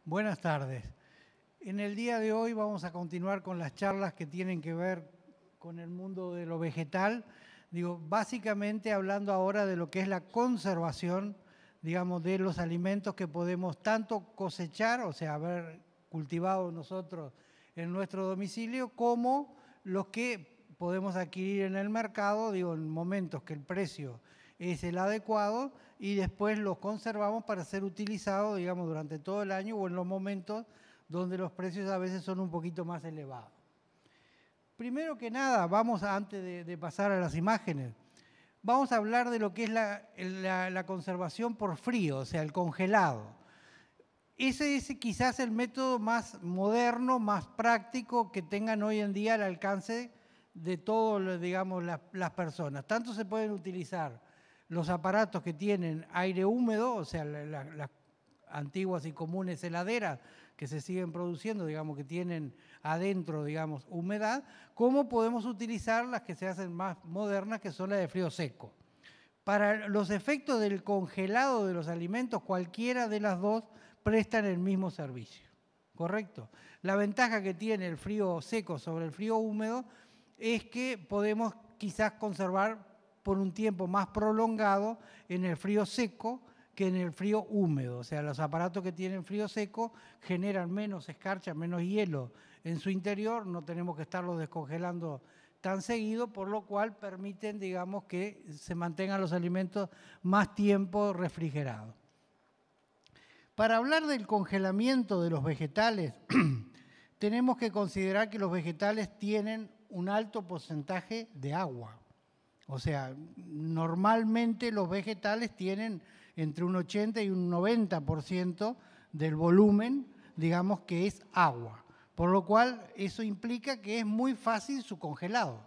Buenas tardes. En el día de hoy vamos a continuar con las charlas que tienen que ver con el mundo de lo vegetal. Básicamente hablando ahora de lo que es la conservación, de los alimentos que podemos tanto cosechar, o sea, haber cultivado nosotros en nuestro domicilio, como los que podemos adquirir en el mercado, en momentos que el precio es el adecuado y después los conservamos para ser utilizados, durante todo el año o en los momentos donde los precios a veces son un poquito más elevados. Primero que nada, antes de pasar a las imágenes, vamos a hablar de lo que es la conservación por frío, o sea, el congelado. Ese es quizás el método más moderno, más práctico que tengan hoy en día al alcance de todas, las personas. Tanto se pueden utilizar los aparatos que tienen aire húmedo, o sea, las antiguas y comunes heladeras que se siguen produciendo, que tienen adentro, humedad, como podemos utilizar las que se hacen más modernas, que son las de frío seco. Para los efectos del congelado de los alimentos, cualquiera de las dos prestan el mismo servicio, ¿correcto? La ventaja que tiene el frío seco sobre el frío húmedo es que podemos quizás conservar por un tiempo más prolongado en el frío seco que en el frío húmedo. O sea, los aparatos que tienen frío seco generan menos escarcha, menos hielo en su interior, no tenemos que estarlos descongelando tan seguido, por lo cual permiten, que se mantengan los alimentos más tiempo refrigerados. Para hablar del congelamiento de los vegetales, tenemos que considerar que los vegetales tienen un alto porcentaje de agua. O sea, normalmente los vegetales tienen entre un 80 y un 90% del volumen, que es agua. Por lo cual, eso implica que es muy fácil su congelado.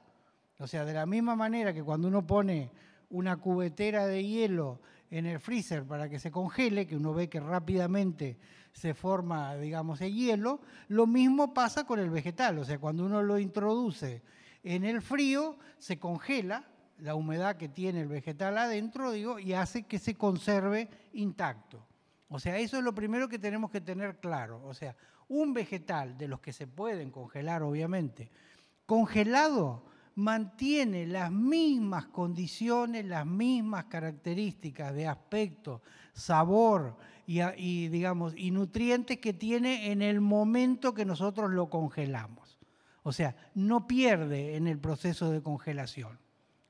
O sea, de la misma manera que cuando uno pone una cubetera de hielo en el freezer para que se congele, que uno ve que rápidamente se forma, el hielo, lo mismo pasa con el vegetal. O sea, cuando uno lo introduce en el frío, se congela la humedad que tiene el vegetal adentro, y hace que se conserve intacto. O sea, eso es lo primero que tenemos que tener claro. O sea, un vegetal, de los que se pueden congelar, obviamente, congelado, mantiene las mismas condiciones, las mismas características de aspecto, sabor y nutrientes que tiene en el momento que nosotros lo congelamos. O sea, no pierde en el proceso de congelación.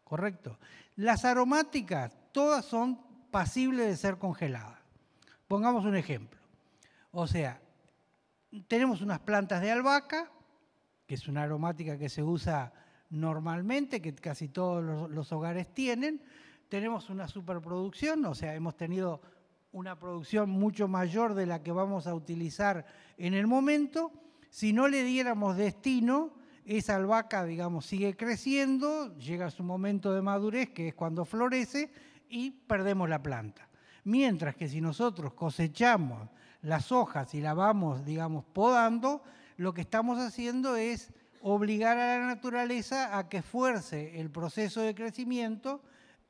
¿Correcto? Las aromáticas, todas son pasibles de ser congeladas. Pongamos un ejemplo. O sea, tenemos unas plantas de albahaca, que es una aromática que se usa normalmente, que casi todos los hogares tienen. Tenemos una superproducción, o sea, hemos tenido una producción mucho mayor de la que vamos a utilizar en el momento. Si no le diéramos destino, esa albahaca, sigue creciendo, llega a su momento de madurez, que es cuando florece, y perdemos la planta. Mientras que si nosotros cosechamos las hojas y la vamos, podando, lo que estamos haciendo es obligar a la naturaleza a que fuerce el proceso de crecimiento,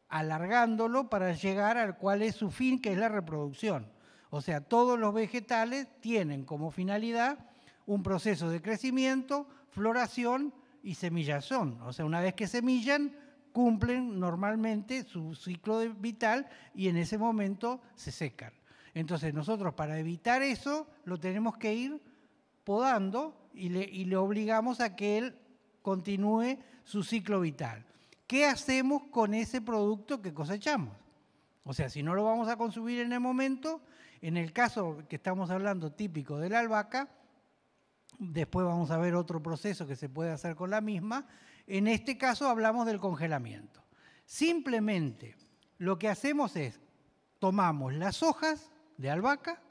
alargándolo para llegar al cual es su fin, que es la reproducción. O sea, todos los vegetales tienen como finalidad un proceso de crecimiento, floración y semillación. O sea, una vez que semillan, cumplen normalmente su ciclo vital y en ese momento se secan. Entonces nosotros, para evitar eso, lo tenemos que ir podando y le obligamos a que él continúe su ciclo vital. ¿Qué hacemos con ese producto que cosechamos? O sea, si no lo vamos a consumir en el momento, en el caso que estamos hablando típico de la albahaca, después vamos a ver otro proceso que se puede hacer con la misma. En este caso hablamos del congelamiento. Simplemente lo que hacemos es, tomamos las hojas de albahaca,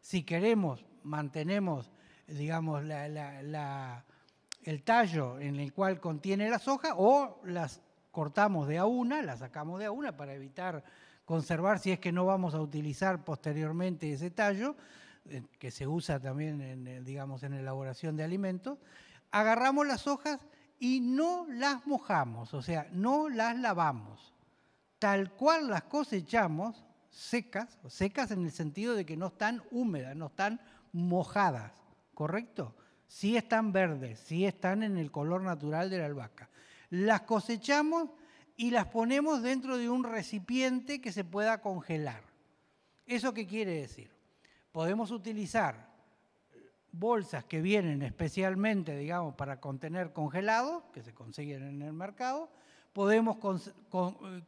si queremos mantenemos, el tallo en el cual contiene las hojas, o las cortamos de a una, las sacamos de a una para evitar conservar, si es que no vamos a utilizar posteriormente ese tallo, que se usa también en elaboración de alimentos. Agarramos las hojas y no las mojamos, o sea, no las lavamos. Tal cual las cosechamos, secas en el sentido de que no están húmedas, no están mojadas, ¿correcto? Sí están verdes, sí están en el color natural de la albahaca. Las cosechamos y las ponemos dentro de un recipiente que se pueda congelar. ¿Eso qué quiere decir? Podemos utilizar bolsas que vienen especialmente, digamos, para contener congelados, que se consiguen en el mercado. Podemos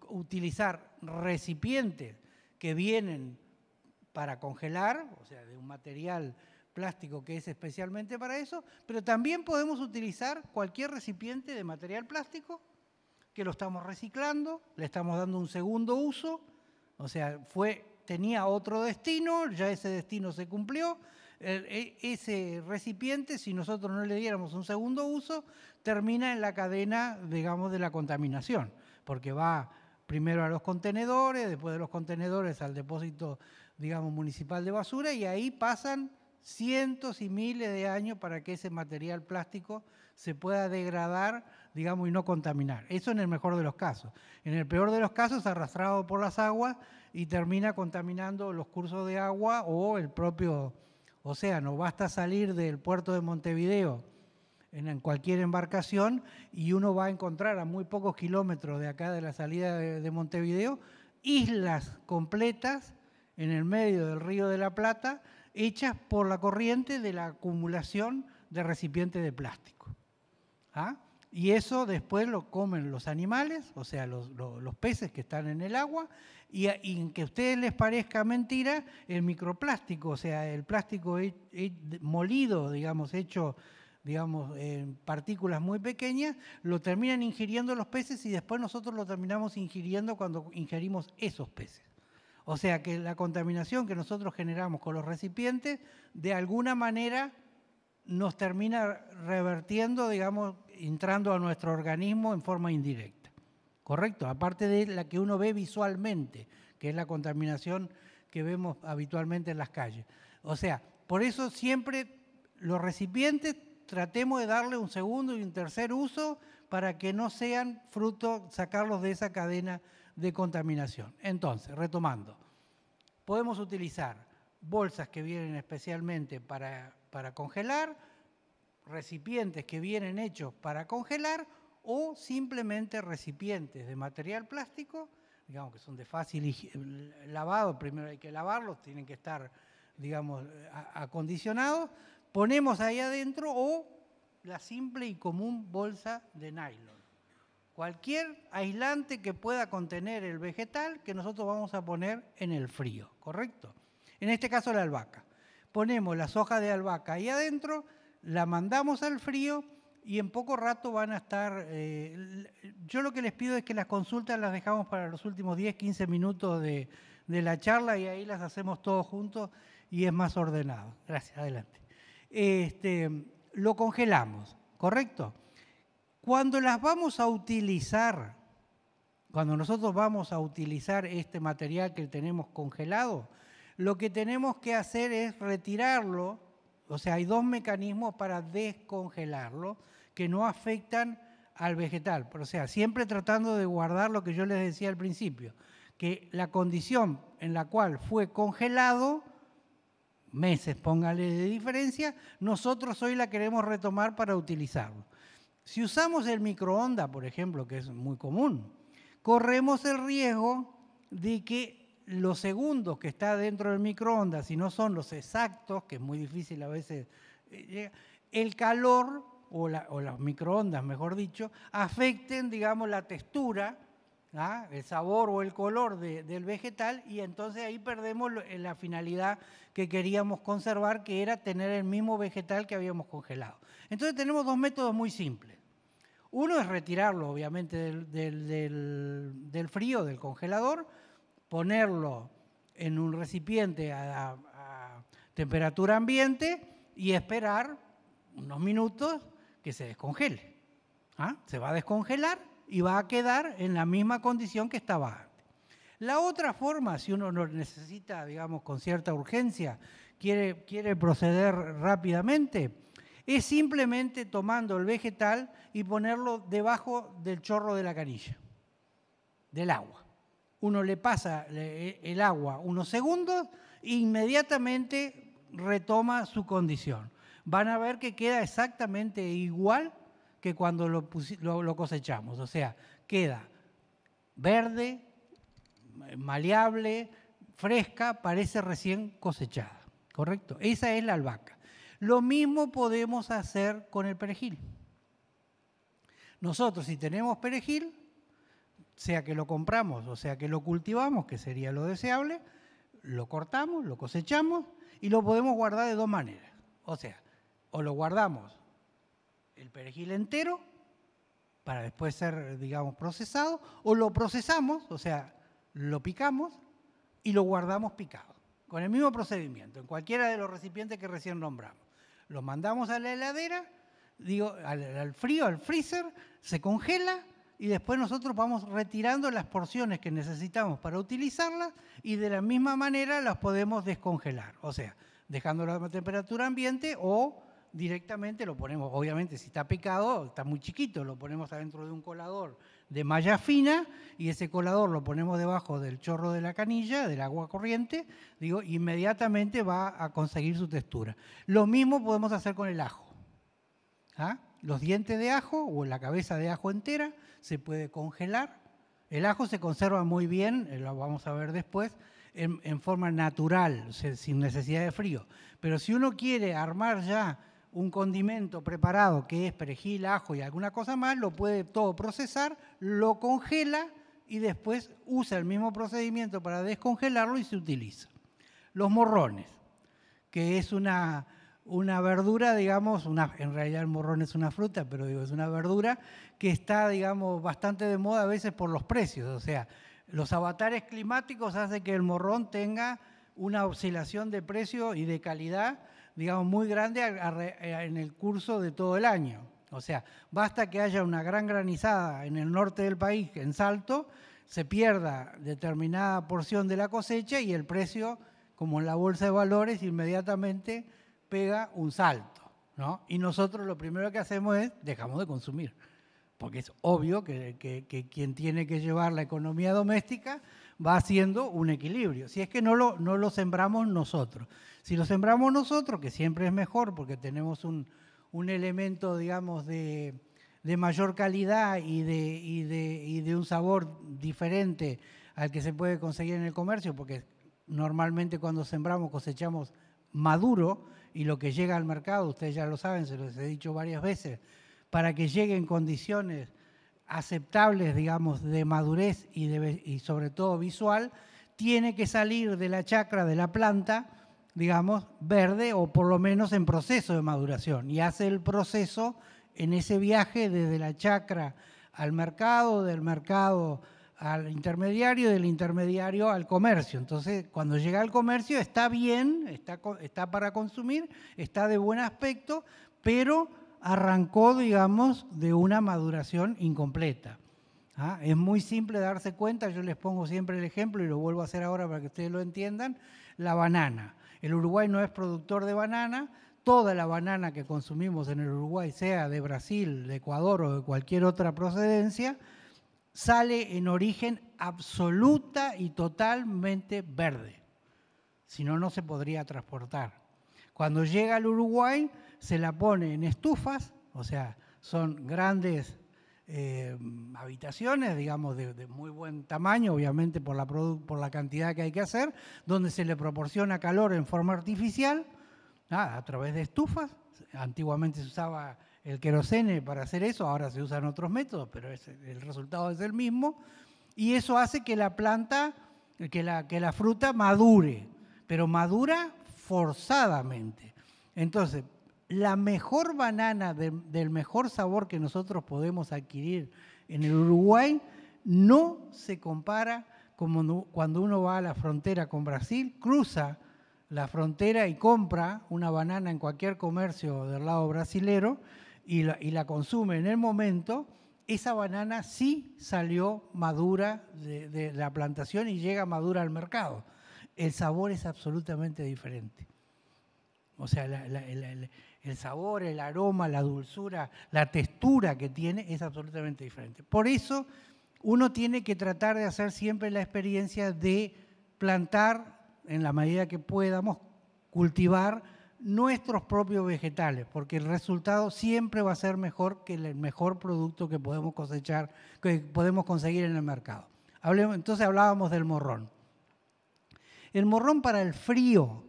utilizar recipientes que vienen para congelar, o sea, de un material plástico que es especialmente para eso, pero también podemos utilizar cualquier recipiente de material plástico que lo estamos reciclando, le estamos dando un segundo uso, o sea, tenía otro destino, ya ese destino se cumplió. Ese recipiente, si nosotros no le diéramos un segundo uso, termina en la cadena, digamos, de la contaminación, porque va primero a los contenedores, después de los contenedores al depósito, digamos, municipal de basura, y ahí pasan cientos y miles de años para que ese material plástico se pueda degradar, digamos, y no contaminar. Eso en el mejor de los casos. En el peor de los casos, arrastrado por las aguas y termina contaminando los cursos de agua o el propio océano. Basta salir del puerto de Montevideo en cualquier embarcación y uno va a encontrar a muy pocos kilómetros de acá de la salida de Montevideo islas completas en el medio del Río de la Plata hechas por la corriente de la acumulación de recipientes de plástico. ¿Ah? Y eso después lo comen los animales, o sea, los peces que están en el agua, y que a ustedes les parezca mentira, el microplástico, o sea, el plástico molido, digamos, hecho, digamos, en partículas muy pequeñas, lo terminan ingiriendo los peces y después nosotros lo terminamos ingiriendo cuando ingerimos esos peces. O sea que la contaminación que nosotros generamos con los recipientes, de alguna manera nos termina revertiendo, digamos, entrando a nuestro organismo en forma indirecta. ¿Correcto? Aparte de la que uno ve visualmente, que es la contaminación que vemos habitualmente en las calles. O sea, por eso siempre los recipientes tratemos de darle un segundo y un tercer uso para que no sean fruto, sacarlos de esa cadena de contaminación. Entonces, retomando, podemos utilizar bolsas que vienen especialmente para congelar, recipientes que vienen hechos para congelar o simplemente recipientes de material plástico, digamos que son de fácil lavado, primero hay que lavarlos, tienen que estar, digamos, acondicionados, ponemos ahí adentro o la simple y común bolsa de nylon. Cualquier aislante que pueda contener el vegetal que nosotros vamos a poner en el frío, ¿correcto? En este caso la albahaca. Ponemos las hojas de albahaca ahí adentro, la mandamos al frío y en poco rato van a estar... yo lo que les pido es que las consultas las dejamos para los últimos 10, 15 minutos de la charla y ahí las hacemos todos juntos y es más ordenado. Gracias, adelante. Lo congelamos, ¿correcto? Cuando las vamos a utilizar, cuando nosotros vamos a utilizar este material que tenemos congelado, lo que tenemos que hacer es retirarlo, o sea, hay dos mecanismos para descongelarlo que no afectan al vegetal, o sea, siempre tratando de guardar lo que yo les decía al principio, que la condición en la cual fue congelado, meses, póngale de diferencia, nosotros hoy la queremos retomar para utilizarlo. Si usamos el microondas, por ejemplo, que es muy común, corremos el riesgo de que los segundos que está dentro del microondas, si no son los exactos, que es muy difícil a veces, el calor o las microondas, mejor dicho, afecten, digamos, la textura, ¿ah? El sabor o el color del vegetal y entonces ahí perdemos la finalidad que queríamos conservar, que era tener el mismo vegetal que habíamos congelado. Entonces tenemos dos métodos muy simples. Uno es retirarlo, obviamente, del frío, del congelador, ponerlo en un recipiente a temperatura ambiente y esperar unos minutos que se descongele. ¿Ah? Se va a descongelar y va a quedar en la misma condición que estaba antes. La otra forma, si uno lo necesita, digamos, con cierta urgencia, quiere proceder rápidamente, es simplemente tomando el vegetal y ponerlo debajo del chorro de la canilla, del agua. Uno le pasa el agua unos segundos e inmediatamente retoma su condición. Van a ver que queda exactamente igual que cuando lo cosechamos. O sea, queda verde, maleable, fresca, parece recién cosechada. ¿Correcto? Esa es la albahaca. Lo mismo podemos hacer con el perejil. Nosotros, si tenemos perejil, sea que lo compramos o sea que lo cultivamos, que sería lo deseable, lo cortamos, lo cosechamos y lo podemos guardar de dos maneras. O sea, o lo guardamos el perejil entero para después ser, digamos, procesado, o lo procesamos, o sea, lo picamos y lo guardamos picado, con el mismo procedimiento, en cualquiera de los recipientes que recién nombramos. Lo mandamos a la heladera, al frío, al freezer, se congela y después nosotros vamos retirando las porciones que necesitamos para utilizarlas y de la misma manera las podemos descongelar, o sea, dejando la temperatura ambiente o directamente lo ponemos, obviamente si está picado, está muy chiquito, lo ponemos adentro de un colador de malla fina y ese colador lo ponemos debajo del chorro de la canilla, del agua corriente, inmediatamente va a conseguir su textura. Lo mismo podemos hacer con el ajo. ¿Ah? Los dientes de ajo o la cabeza de ajo entera se puede congelar. El ajo se conserva muy bien, lo vamos a ver después, en forma natural, sin necesidad de frío. Pero si uno quiere armar ya un condimento preparado que es perejil, ajo y alguna cosa más, lo puede todo procesar, lo congela y después usa el mismo procedimiento para descongelarlo y se utiliza. Los morrones, que es una verdura, digamos, en realidad el morrón es una fruta, pero es una verdura que está, digamos, bastante de moda a veces por los precios. O sea, los avatares climáticos hacen que el morrón tenga una oscilación de precio y de calidad, digamos, muy grande en el curso de todo el año. O sea, basta que haya una gran granizada en el norte del país, en Salto, se pierda determinada porción de la cosecha y el precio, como en la bolsa de valores, inmediatamente pega un salto, ¿no? Y nosotros lo primero que hacemos es dejamos de consumir, porque es obvio que quien tiene que llevar la economía doméstica va haciendo un equilibrio. Si es que no lo sembramos nosotros. Si lo sembramos nosotros, que siempre es mejor porque tenemos un elemento, digamos, de mayor calidad y de un sabor diferente al que se puede conseguir en el comercio, porque normalmente cuando sembramos cosechamos maduro y lo que llega al mercado, ustedes ya lo saben, se los he dicho varias veces, para que llegue en condiciones aceptables, digamos, de madurez y sobre todo visual, tiene que salir de la chacra de la planta, digamos, verde o por lo menos en proceso de maduración y hace el proceso en ese viaje desde la chacra al mercado, del mercado al intermediario, del intermediario al comercio. Entonces, cuando llega al comercio está bien, está para consumir, está de buen aspecto, pero arrancó, digamos, de una maduración incompleta. ¿Ah? Es muy simple darse cuenta, yo les pongo siempre el ejemplo y lo vuelvo a hacer ahora para que ustedes lo entiendan, la banana. El Uruguay no es productor de banana, toda la banana que consumimos en el Uruguay, sea de Brasil, de Ecuador o de cualquier otra procedencia, sale en origen absoluta y totalmente verde. Si no, no se podría transportar. Cuando llega al Uruguay, se la pone en estufas, o sea, son grandes habitaciones, digamos, de muy buen tamaño, obviamente por la cantidad que hay que hacer, donde se le proporciona calor en forma artificial, a través de estufas. Antiguamente se usaba el querosene para hacer eso, ahora se usan otros métodos, pero el resultado es el mismo, y eso hace que la planta, que la fruta madure, pero madura forzadamente. Entonces, la mejor banana del mejor sabor que nosotros podemos adquirir en el Uruguay no se compara como cuando uno va a la frontera con Brasil, cruza la frontera y compra una banana en cualquier comercio del lado brasilero y la consume en el momento. Esa banana sí salió madura de la plantación y llega madura al mercado. El sabor es absolutamente diferente. O sea, el sabor, el aroma, la dulzura, la textura que tiene es absolutamente diferente. Por eso uno tiene que tratar de hacer siempre la experiencia de plantar en la medida que podamos cultivar nuestros propios vegetales, porque el resultado siempre va a ser mejor que el mejor producto que podemos cosechar, que podemos conseguir en el mercado. Entonces hablábamos del morrón. El morrón para el frío,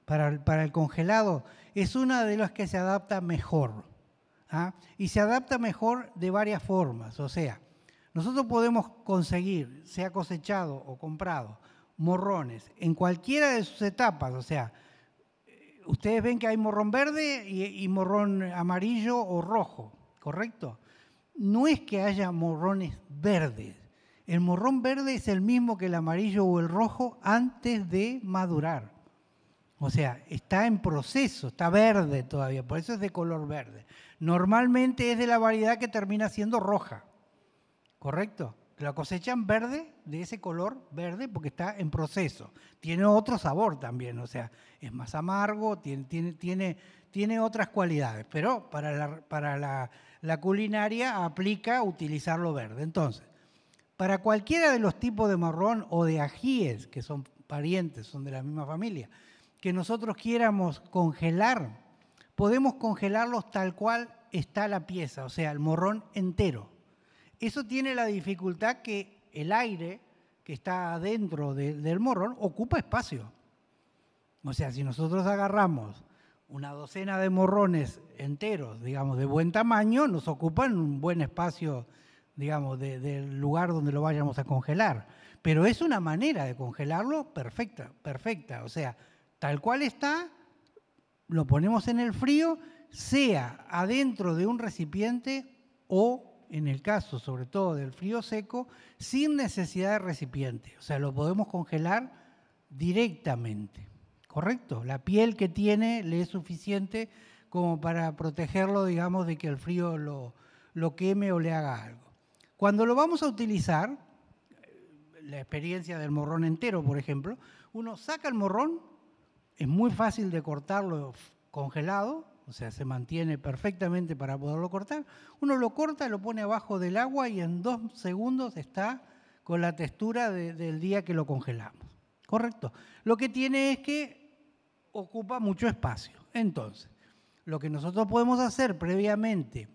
para el congelado, es una de las que se adapta mejor. ¿Ah? Y se adapta mejor de varias formas. O sea, nosotros podemos conseguir, sea cosechado o comprado, morrones en cualquiera de sus etapas. O sea, ustedes ven que hay morrón verde y morrón amarillo o rojo, ¿correcto? No es que haya morrones verdes. El morrón verde es el mismo que el amarillo o el rojo antes de madurar. O sea, está en proceso, está verde todavía, por eso es de color verde. Normalmente es de la variedad que termina siendo roja, ¿correcto? La cosechan verde, de ese color verde, porque está en proceso. Tiene otro sabor también, o sea, es más amargo, tiene otras cualidades, pero para la culinaria aplica utilizarlo verde. Entonces, para cualquiera de los tipos de morrón o de ajíes, que son parientes, son de la misma familia, que nosotros quieramos congelar, podemos congelarlos tal cual está la pieza, o sea, el morrón entero. Eso tiene la dificultad que el aire que está adentro del morrón ocupa espacio. O sea, si nosotros agarramos una docena de morrones enteros, digamos, de buen tamaño, nos ocupan un buen espacio, digamos, del lugar donde lo vayamos a congelar. Pero es una manera de congelarlo perfecta. O sea, tal cual está, lo ponemos en el frío, sea adentro de un recipiente o, en el caso sobre todo del frío seco, sin necesidad de recipiente. O sea, lo podemos congelar directamente, ¿correcto? La piel que tiene le es suficiente como para protegerlo, digamos, de que el frío lo queme o le haga algo. Cuando lo vamos a utilizar, la experiencia del morrón entero, por ejemplo, uno saca el morrón, es muy fácil de cortarlo congelado, o sea, se mantiene perfectamente para poderlo cortar. Uno lo corta, lo pone abajo del agua y en 2 segundos está con la textura del día que lo congelamos. ¿Correcto? Lo que tiene es que ocupa mucho espacio. Entonces, lo que nosotros podemos hacer previamente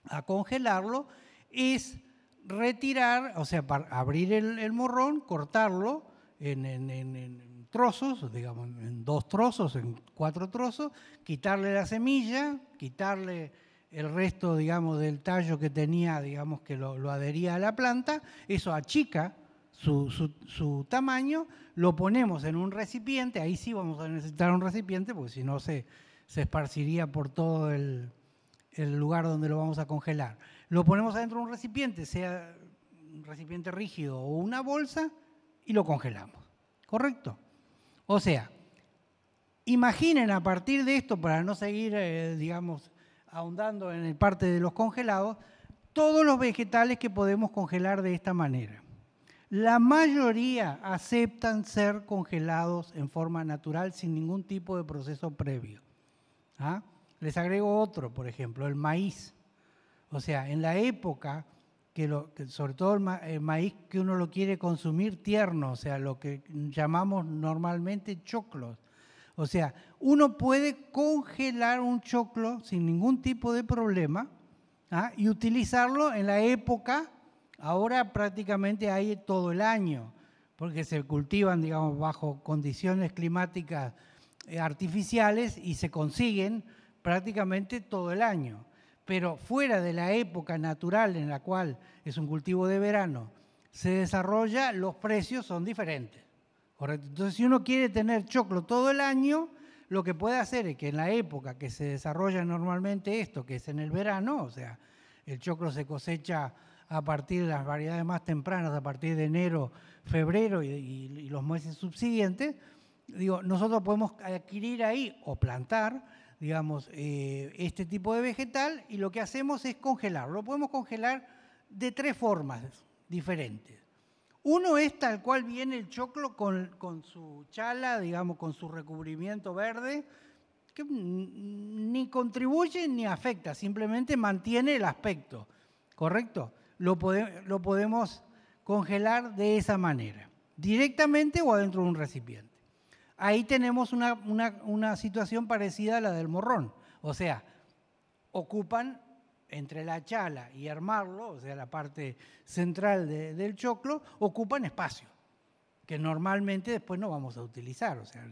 a congelarlo es retirar, o sea, para abrir el morrón, cortarlo en trozos, digamos, en 2 trozos, en 4 trozos, quitarle la semilla, quitarle el resto, digamos, del tallo que tenía, digamos, que lo adhería a la planta, eso achica su tamaño, lo ponemos en un recipiente, ahí sí vamos a necesitar un recipiente, porque si no se esparciría por todo el lugar donde lo vamos a congelar. Lo ponemos adentro de un recipiente, sea un recipiente rígido o una bolsa, y lo congelamos, ¿correcto? O sea, imaginen a partir de esto, para no seguir, digamos, ahondando en el parte de los congelados, todos los vegetales que podemos congelar de esta manera. La mayoría aceptan ser congelados en forma natural sin ningún tipo de proceso previo. ¿Ah? Les agrego otro, por ejemplo, el maíz. O sea, en la época que sobre todo el maíz que uno lo quiere consumir tierno, o sea, lo que llamamos normalmente choclos. O sea, uno puede congelar un choclo sin ningún tipo de problema, ¿ah? Y utilizarlo en la época, ahora prácticamente hay todo el año, porque se cultivan, digamos, bajo condiciones climáticas artificiales y se consiguen prácticamente todo el año. Pero fuera de la época natural en la cual es un cultivo de verano, se desarrolla, los precios son diferentes, ¿correcto? Entonces, si uno quiere tener choclo todo el año, lo que puede hacer es que en la época que se desarrolla normalmente esto, que es en el verano, o sea, el choclo se cosecha a partir de las variedades más tempranas, a partir de enero, febrero y los meses subsiguientes, digo, nosotros podemos adquirir ahí o plantar, digamos, este tipo de vegetal, y lo que hacemos es congelarlo. Lo podemos congelar de 3 formas diferentes. Uno es tal cual viene el choclo con su chala, digamos, con su recubrimiento verde, que ni contribuye ni afecta, simplemente mantiene el aspecto, ¿correcto? Lo podemos congelar de esa manera, directamente o adentro de un recipiente. ahí tenemos una situación parecida a la del morrón. O sea, ocupan entre la chala y armarlo, o sea, la parte central del choclo, ocupan espacio, que normalmente después no vamos a utilizar. O sea,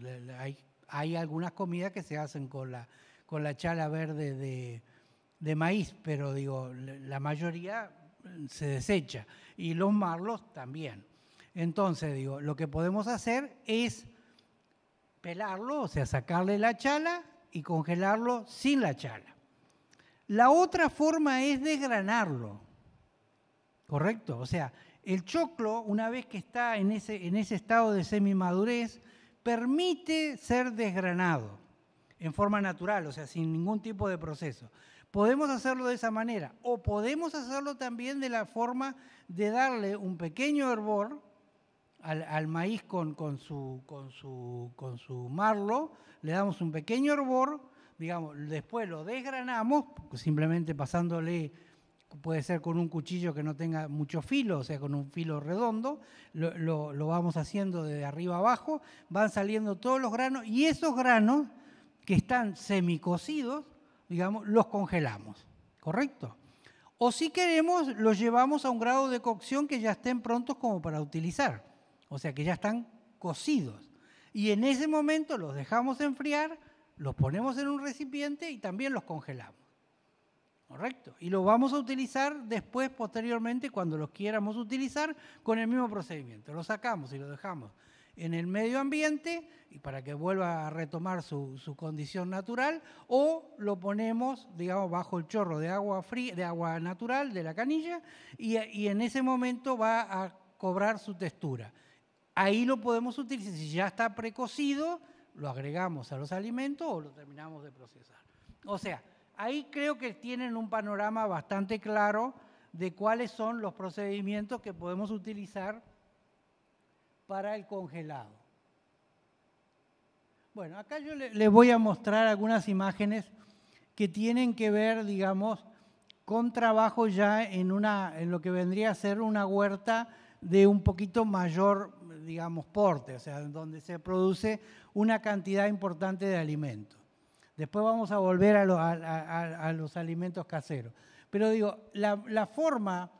hay algunas comidas que se hacen con la chala verde de maíz, pero digo, la mayoría se desecha, y los marlos también. Entonces, digo, lo que podemos hacer es pelarlo, o sea, sacarle la chala y congelarlo sin la chala. La otra forma es desgranarlo, ¿correcto? O sea, el choclo, una vez que está en ese estado de semimadurez, permite ser desgranado en forma natural, o sea, sin ningún tipo de proceso. Podemos hacerlo de esa manera, o podemos hacerlo también de la forma de darle un pequeño hervor al maíz con su marlo, le damos un pequeño hervor, digamos, después lo desgranamos, simplemente pasándole, puede ser con un cuchillo que no tenga mucho filo, o sea, con un filo redondo, lo vamos haciendo de arriba abajo, van saliendo todos los granos, y esos granos que están semicocidos, digamos, los congelamos, ¿correcto? O si queremos, los llevamos a un grado de cocción que ya estén prontos como para utilizar, o sea, que ya están cocidos. Y en ese momento los dejamos enfriar, los ponemos en un recipiente y también los congelamos, ¿correcto? Y los vamos a utilizar después, posteriormente, cuando los quieramos utilizar, con el mismo procedimiento. Los sacamos y los dejamos en el medio ambiente y para que vuelva a retomar su condición natural, o lo ponemos, digamos, bajo el chorro de agua fría, de agua natural de la canilla, y en ese momento va a cobrar su textura. Ahí lo podemos utilizar. Si ya está precocido, lo agregamos a los alimentos o lo terminamos de procesar. O sea, ahí creo que tienen un panorama bastante claro de cuáles son los procedimientos que podemos utilizar para el congelado. Bueno, acá yo les voy a mostrar algunas imágenes que tienen que ver, digamos, con trabajo ya en lo que vendría a ser una huerta de un poquito mayor, digamos, porte, o sea, donde se produce una cantidad importante de alimentos. Después vamos a volver a los alimentos caseros. Pero digo, la forma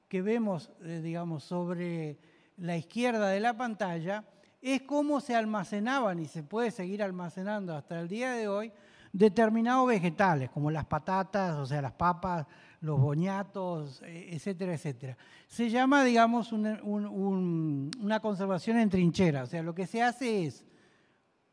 que vemos, digamos, sobre la izquierda de la pantalla es cómo se almacenaban, y se puede seguir almacenando hasta el día de hoy, determinados vegetales, como las patatas, o sea, las papas, los boñatos, etcétera, etcétera. Se llama, digamos, una conservación en trinchera. O sea, lo que se hace es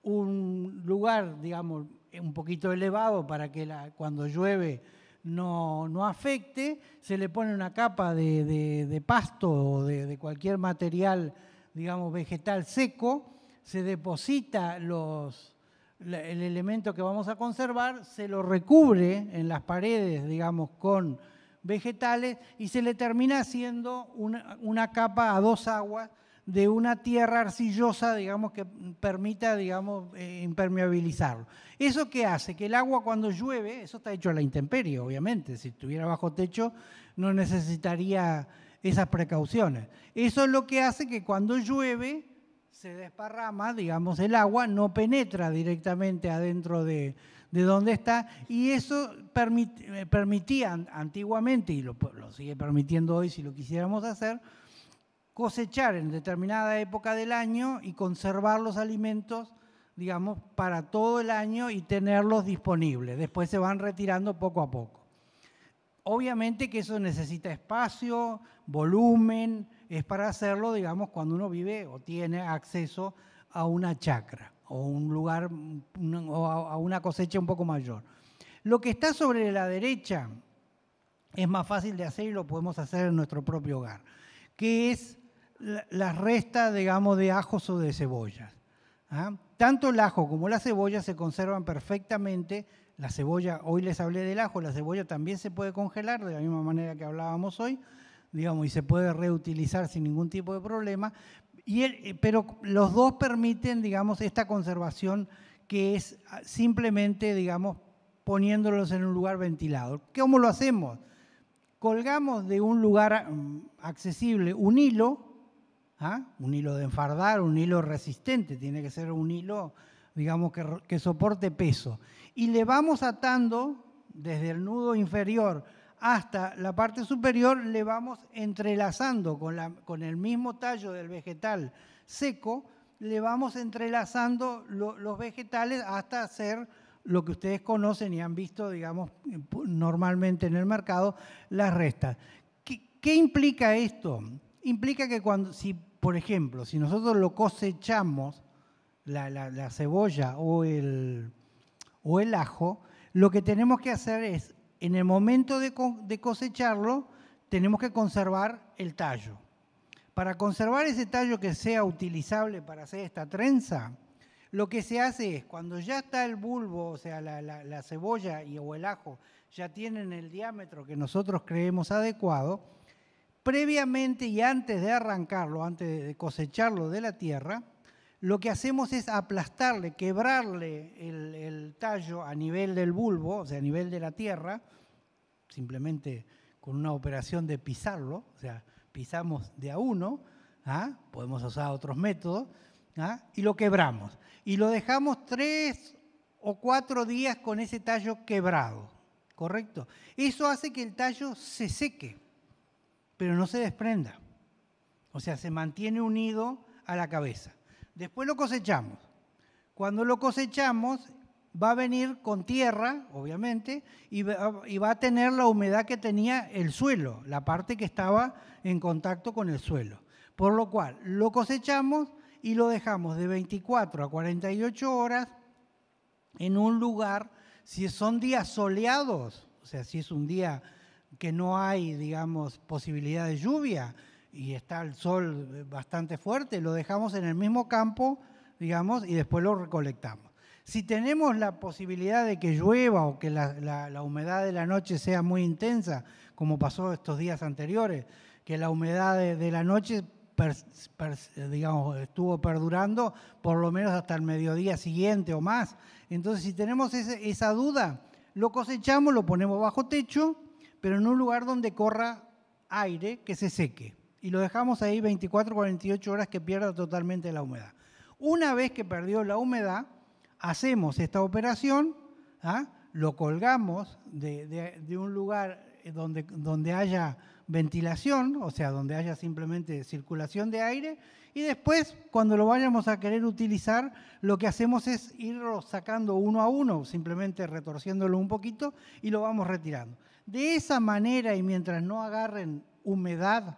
un lugar, digamos, un poquito elevado para que cuando llueve no afecte, se le pone una capa de pasto o de cualquier material, digamos, vegetal seco, se deposita el elemento que vamos a conservar, se lo recubre en las paredes, digamos, con vegetales, y se le termina haciendo una capa a dos aguas de una tierra arcillosa, digamos, que permita, digamos, impermeabilizarlo. ¿Eso qué hace? Que el agua cuando llueve, eso está hecho a la intemperie, obviamente, si estuviera bajo techo no necesitaría esas precauciones. Eso es lo que hace que cuando llueve se desparrama, digamos, el agua, no penetra directamente adentro de donde está, y eso permitía antiguamente, y lo sigue permitiendo hoy si lo quisiéramos hacer, cosechar en determinada época del año y conservar los alimentos, digamos, para todo el año y tenerlos disponibles. Después se van retirando poco a poco. Obviamente que eso necesita espacio, volumen, es para hacerlo, digamos, cuando uno vive o tiene acceso a una chacra o un lugar, o a una cosecha un poco mayor. Lo que está sobre la derecha es más fácil de hacer y lo podemos hacer en nuestro propio hogar, que es las restas, digamos, de ajos o de cebollas. ¿Ah? Tanto el ajo como la cebolla se conservan perfectamente. La cebolla, hoy les hablé del ajo, la cebolla también se puede congelar de la misma manera que hablábamos hoy, digamos, y se puede reutilizar sin ningún tipo de problema, pero los dos permiten, digamos, esta conservación que es simplemente, digamos, poniéndolos en un lugar ventilado. ¿Cómo lo hacemos? Colgamos de un lugar accesible un hilo, Un hilo de enfardar, un hilo resistente, tiene que ser un hilo, digamos, que soporte peso. Y le vamos atando desde el nudo inferior hasta la parte superior, le vamos entrelazando con el mismo tallo del vegetal seco, le vamos entrelazando los vegetales hasta hacer lo que ustedes conocen y han visto, digamos, normalmente en el mercado, las restas. ¿Qué implica esto? Implica que por ejemplo, si nosotros lo cosechamos, la cebolla o el ajo, lo que tenemos que hacer es, en el momento de cosecharlo, tenemos que conservar el tallo. Para conservar ese tallo que sea utilizable para hacer esta trenza, lo que se hace es, cuando ya está el bulbo, o sea, la cebolla o el ajo, ya tienen el diámetro que nosotros creemos adecuado, previamente y antes de arrancarlo, antes de cosecharlo de la tierra, lo que hacemos es aplastarle, quebrarle el tallo a nivel del bulbo, o sea, a nivel de la tierra, simplemente con una operación de pisarlo, o sea, pisamos de a uno, podemos usar otros métodos, y lo quebramos. Y lo dejamos 3 o 4 días con ese tallo quebrado, ¿correcto? Eso hace que el tallo se seque, pero no se desprenda. O sea, se mantiene unido a la cabeza. Después lo cosechamos. Cuando lo cosechamos, va a venir con tierra, obviamente, y va a tener la humedad que tenía el suelo, la parte que estaba en contacto con el suelo. Por lo cual, lo cosechamos y lo dejamos de 24 a 48 horas en un lugar, si son días soleados, o sea, si es un día que no hay, digamos, posibilidad de lluvia y está el sol bastante fuerte, lo dejamos en el mismo campo, digamos, y después lo recolectamos. Si tenemos la posibilidad de que llueva o que la humedad de la noche sea muy intensa, como pasó estos días anteriores, que la humedad de la noche digamos, estuvo perdurando por lo menos hasta el mediodía siguiente o más. Entonces, si tenemos esa duda, lo cosechamos, lo ponemos bajo techo, pero en un lugar donde corra aire que se seque. Y lo dejamos ahí 24 o 48 horas que pierda totalmente la humedad. Una vez que perdió la humedad, hacemos esta operación, lo colgamos de un lugar donde haya ventilación, o sea, donde haya simplemente circulación de aire, y después, cuando lo vayamos a querer utilizar, lo que hacemos es irlo sacando uno a uno, simplemente retorciéndolo un poquito, y lo vamos retirando. De esa manera, y mientras no agarren humedad,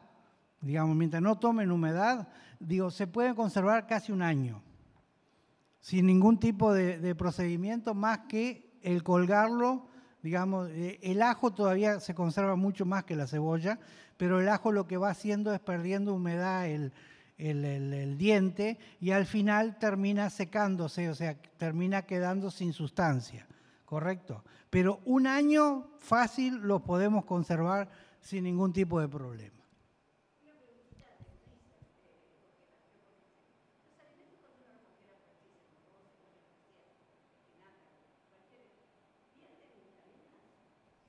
digamos, mientras no tomen humedad, se pueden conservar casi un año, sin ningún tipo de procedimiento más que el colgarlo. Digamos, el ajo todavía se conserva mucho más que la cebolla, pero el ajo lo que va haciendo es perdiendo humedad el diente y al final termina secándose, o sea, termina quedando sin sustancia, ¿correcto? Pero un año fácil lo podemos conservar sin ningún tipo de problema.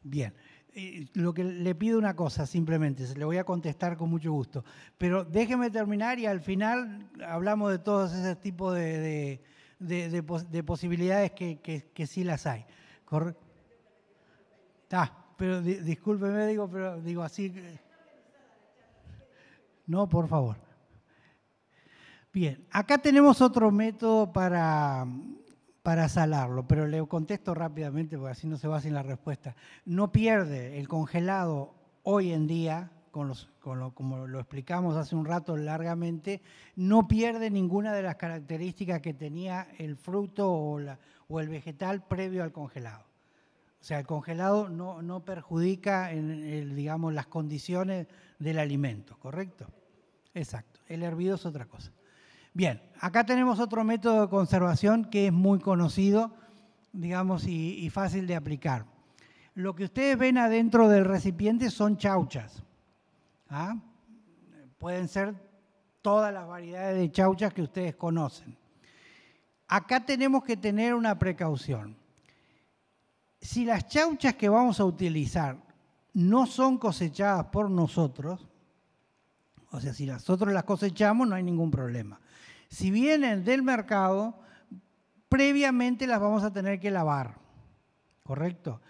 Bien, lo que le pido una cosa simplemente, se le voy a contestar con mucho gusto, pero déjeme terminar y al final hablamos de todos ese tipo de posibilidades que sí las hay. Pero discúlpeme, pero digo así. No, por favor. Bien, acá tenemos otro método para salarlo, pero le contesto rápidamente porque así no se va sin la respuesta. No pierde el congelado hoy en día, como lo explicamos hace un rato largamente, no pierde ninguna de las características que tenía el fruto o el vegetal previo al congelado. O sea, el congelado no perjudica digamos, las condiciones del alimento, ¿correcto? Exacto, el hervido es otra cosa. Bien, acá tenemos otro método de conservación que es muy conocido, digamos, y fácil de aplicar. Lo que ustedes ven adentro del recipiente son chauchas. Pueden ser todas las variedades de chauchas que ustedes conocen. Acá tenemos que tener una precaución. Si las chauchas que vamos a utilizar no son cosechadas por nosotros, O sea, si nosotros las cosechamos no hay ningún problema. Si vienen del mercado, previamente las vamos a tener que lavar, ¿correcto?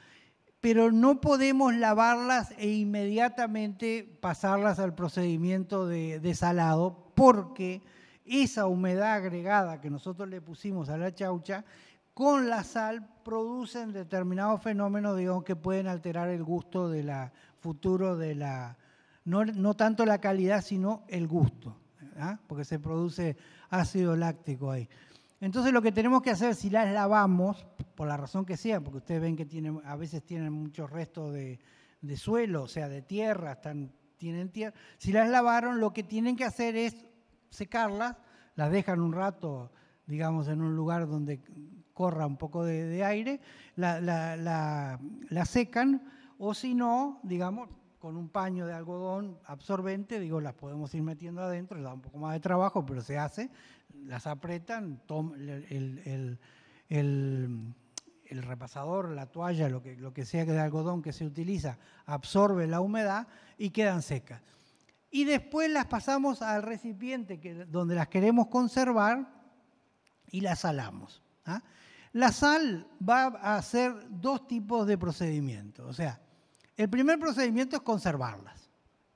Pero no podemos lavarlas e inmediatamente pasarlas al procedimiento de desalado, porque esa humedad agregada que nosotros le pusimos a la chaucha, con la sal producen determinados fenómenos, digamos, que pueden alterar el gusto de la futuro de la, no tanto la calidad, sino el gusto, ¿ah? Porque se produce ácido láctico ahí. Entonces lo que tenemos que hacer, si las lavamos, por la razón que sea, porque ustedes ven que a veces tienen muchos restos de suelo, o sea, de tierra, tienen tierra. Si las lavaron, lo que tienen que hacer es secarlas, las dejan un rato, digamos, en un lugar donde corra un poco de aire, la secan, o si no, digamos, con un paño de algodón absorbente, digo, las podemos ir metiendo adentro, les da un poco más de trabajo, pero se hace, las apretan, el repasador, la toalla, lo que sea que de algodón que se utiliza, absorbe la humedad y quedan secas. Y después las pasamos al recipiente donde las queremos conservar y las salamos, ¿ah? La sal va a hacer dos tipos de procedimientos. O sea, el primer procedimiento es conservarlas.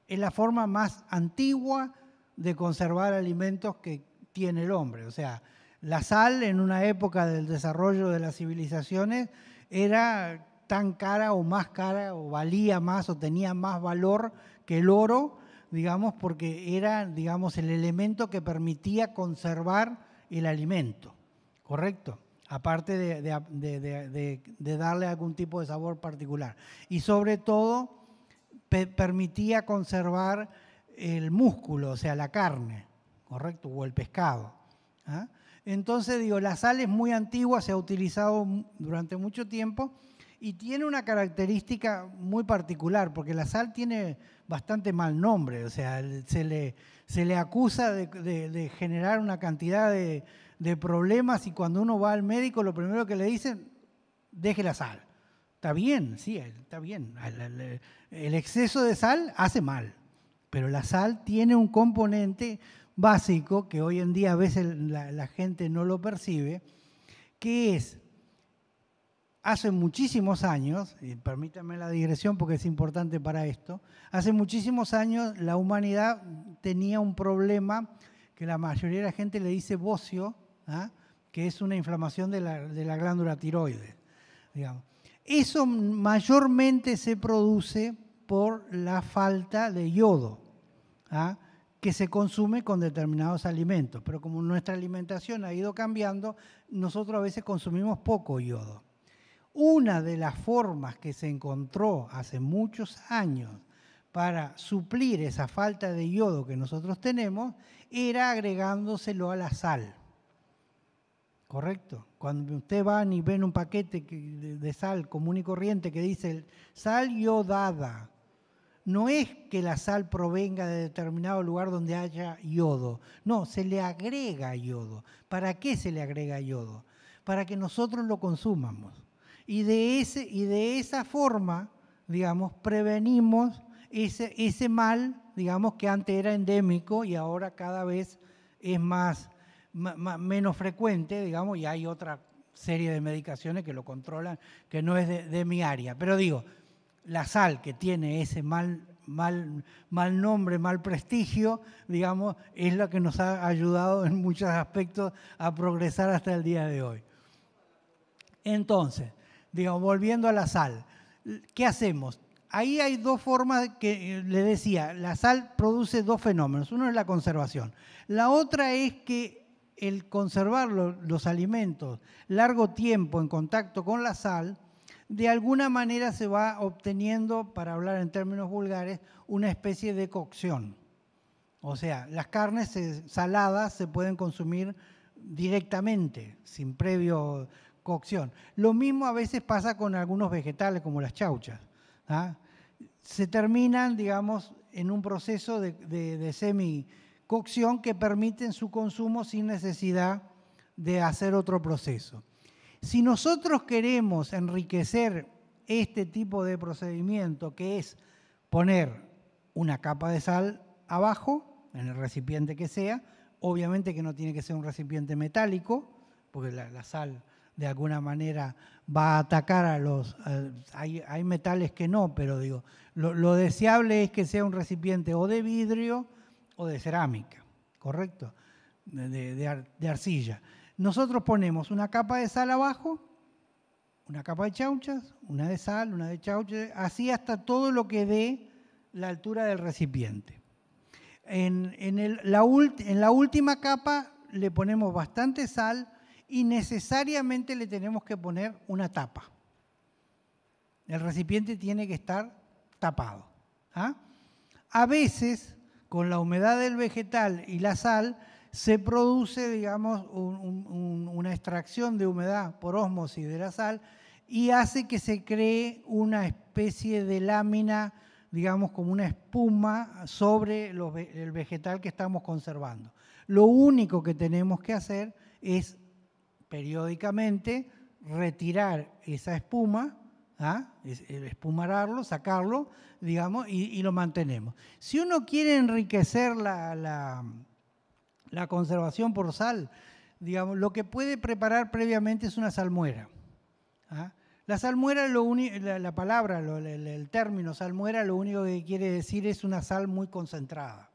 Es la forma más antigua de conservar alimentos que tiene el hombre. O sea, la sal en una época del desarrollo de las civilizaciones era tan cara o valía más o tenía más valor que el oro, digamos, porque era, digamos, el elemento que permitía conservar el alimento, ¿correcto? Aparte de darle algún tipo de sabor particular. Y sobre todo, permitía conservar el músculo, o sea, la carne, ¿correcto? O el pescado, ¿ah? Entonces, digo, la sal es muy antigua, se ha utilizado durante mucho tiempo y tiene una característica muy particular, porque la sal tiene bastante mal nombre, o sea, se le acusa de generar una cantidad de problemas, y cuando uno va al médico lo primero que le dicen, deje la sal. Está bien, sí, está bien. El exceso de sal hace mal, pero la sal tiene un componente básico que hoy en día a veces la gente no lo percibe, que es, hace muchísimos años, y permítanme la digresión porque es importante para esto, hace muchísimos años la humanidad tenía un problema que la mayoría de la gente le dice bocio, ¿ah? Que es una inflamación de la glándula tiroides, digamos. Eso mayormente se produce por la falta de yodo, ¿ah? Que se consume con determinados alimentos, pero como nuestra alimentación ha ido cambiando, nosotros a veces consumimos poco yodo. Una de las formas que se encontró hace muchos años para suplir esa falta de yodo que nosotros tenemos era agregándoselo a la sal. ¿Correcto? Cuando usted va y ven un paquete de sal común y corriente que dice sal yodada, no es que la sal provenga de determinado lugar donde haya yodo, no, se le agrega yodo. ¿Para qué se le agrega yodo? Para que nosotros lo consumamos. Y de esa forma, digamos, prevenimos ese mal, digamos, que antes era endémico y ahora cada vez es menos frecuente, digamos, y hay otra serie de medicaciones que lo controlan, que no es de mi área. Pero digo, la sal que tiene ese mal nombre, mal prestigio, digamos, es la que nos ha ayudado en muchos aspectos a progresar hasta el día de hoy. Entonces, digamos, volviendo a la sal, ¿qué hacemos? Ahí hay dos formas que le decía, la sal produce dos fenómenos. Uno es la conservación. La otra es que el conservar los alimentos largo tiempo en contacto con la sal, de alguna manera se va obteniendo, para hablar en términos vulgares, una especie de cocción. O sea, las carnes saladas se pueden consumir directamente, sin previo cocción. Lo mismo a veces pasa con algunos vegetales, como las chauchas, ¿ah? Se terminan, digamos, en un proceso de semicocción que permiten su consumo sin necesidad de hacer otro proceso. Si nosotros queremos enriquecer este tipo de procedimiento, que es poner una capa de sal abajo en el recipiente que sea. Obviamente que no tiene que ser un recipiente metálico, porque la sal de alguna manera va a atacar a los... hay metales que no, pero digo, lo deseable es que sea un recipiente o de vidrio o de cerámica, ¿correcto? De arcilla. Nosotros ponemos una capa de sal abajo, una capa de chauchas, una de sal, una de chauchas, así hasta todo lo que dé la altura del recipiente. En la última capa le ponemos bastante sal y necesariamente le tenemos que poner una tapa. El recipiente tiene que estar tapado. ¿Ah? A veces, con la humedad del vegetal y la sal, se produce, digamos, una extracción de humedad por ósmosis de la sal y hace que se cree una especie de lámina, digamos, como una espuma sobre el vegetal que estamos conservando. Lo único que tenemos que hacer es periódicamente retirar esa espuma, espumararlo, sacarlo, digamos, y lo mantenemos. Si uno quiere enriquecer la conservación por sal, digamos, lo que puede preparar previamente es una salmuera. La salmuera, la palabra, el término salmuera, lo único que quiere decir es una sal muy concentrada.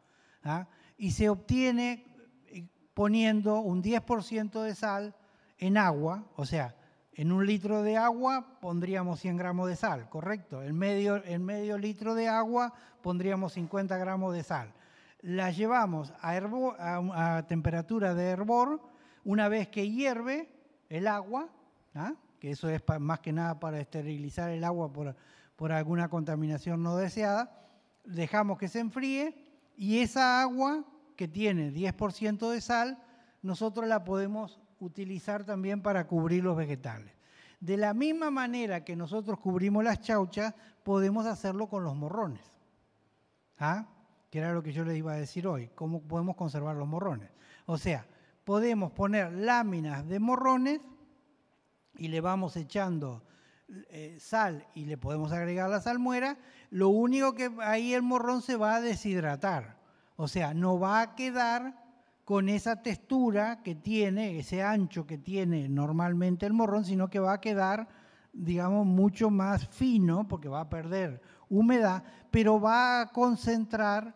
Y se obtiene poniendo un 10% de sal en agua, o sea, en 1 litro de agua pondríamos 100 gramos de sal, ¿correcto? En medio litro de agua pondríamos 50 gramos de sal. La llevamos a temperatura de hervor. Una vez que hierve el agua, que eso es más que nada para esterilizar el agua por alguna contaminación no deseada, dejamos que se enfríe y esa agua que tiene 10% de sal, nosotros la podemos utilizar también para cubrir los vegetales. De la misma manera que nosotros cubrimos las chauchas, podemos hacerlo con los morrones. Que era lo que yo les iba a decir hoy, cómo podemos conservar los morrones. O sea, podemos poner láminas de morrones y le vamos echando sal y le podemos agregar la salmuera. Lo único que ahí el morrón se va a deshidratar. O sea, no va a quedar con esa textura que tiene, ese ancho que tiene normalmente el morrón, sino que va a quedar, digamos, mucho más fino, porque va a perder humedad, pero va a concentrar,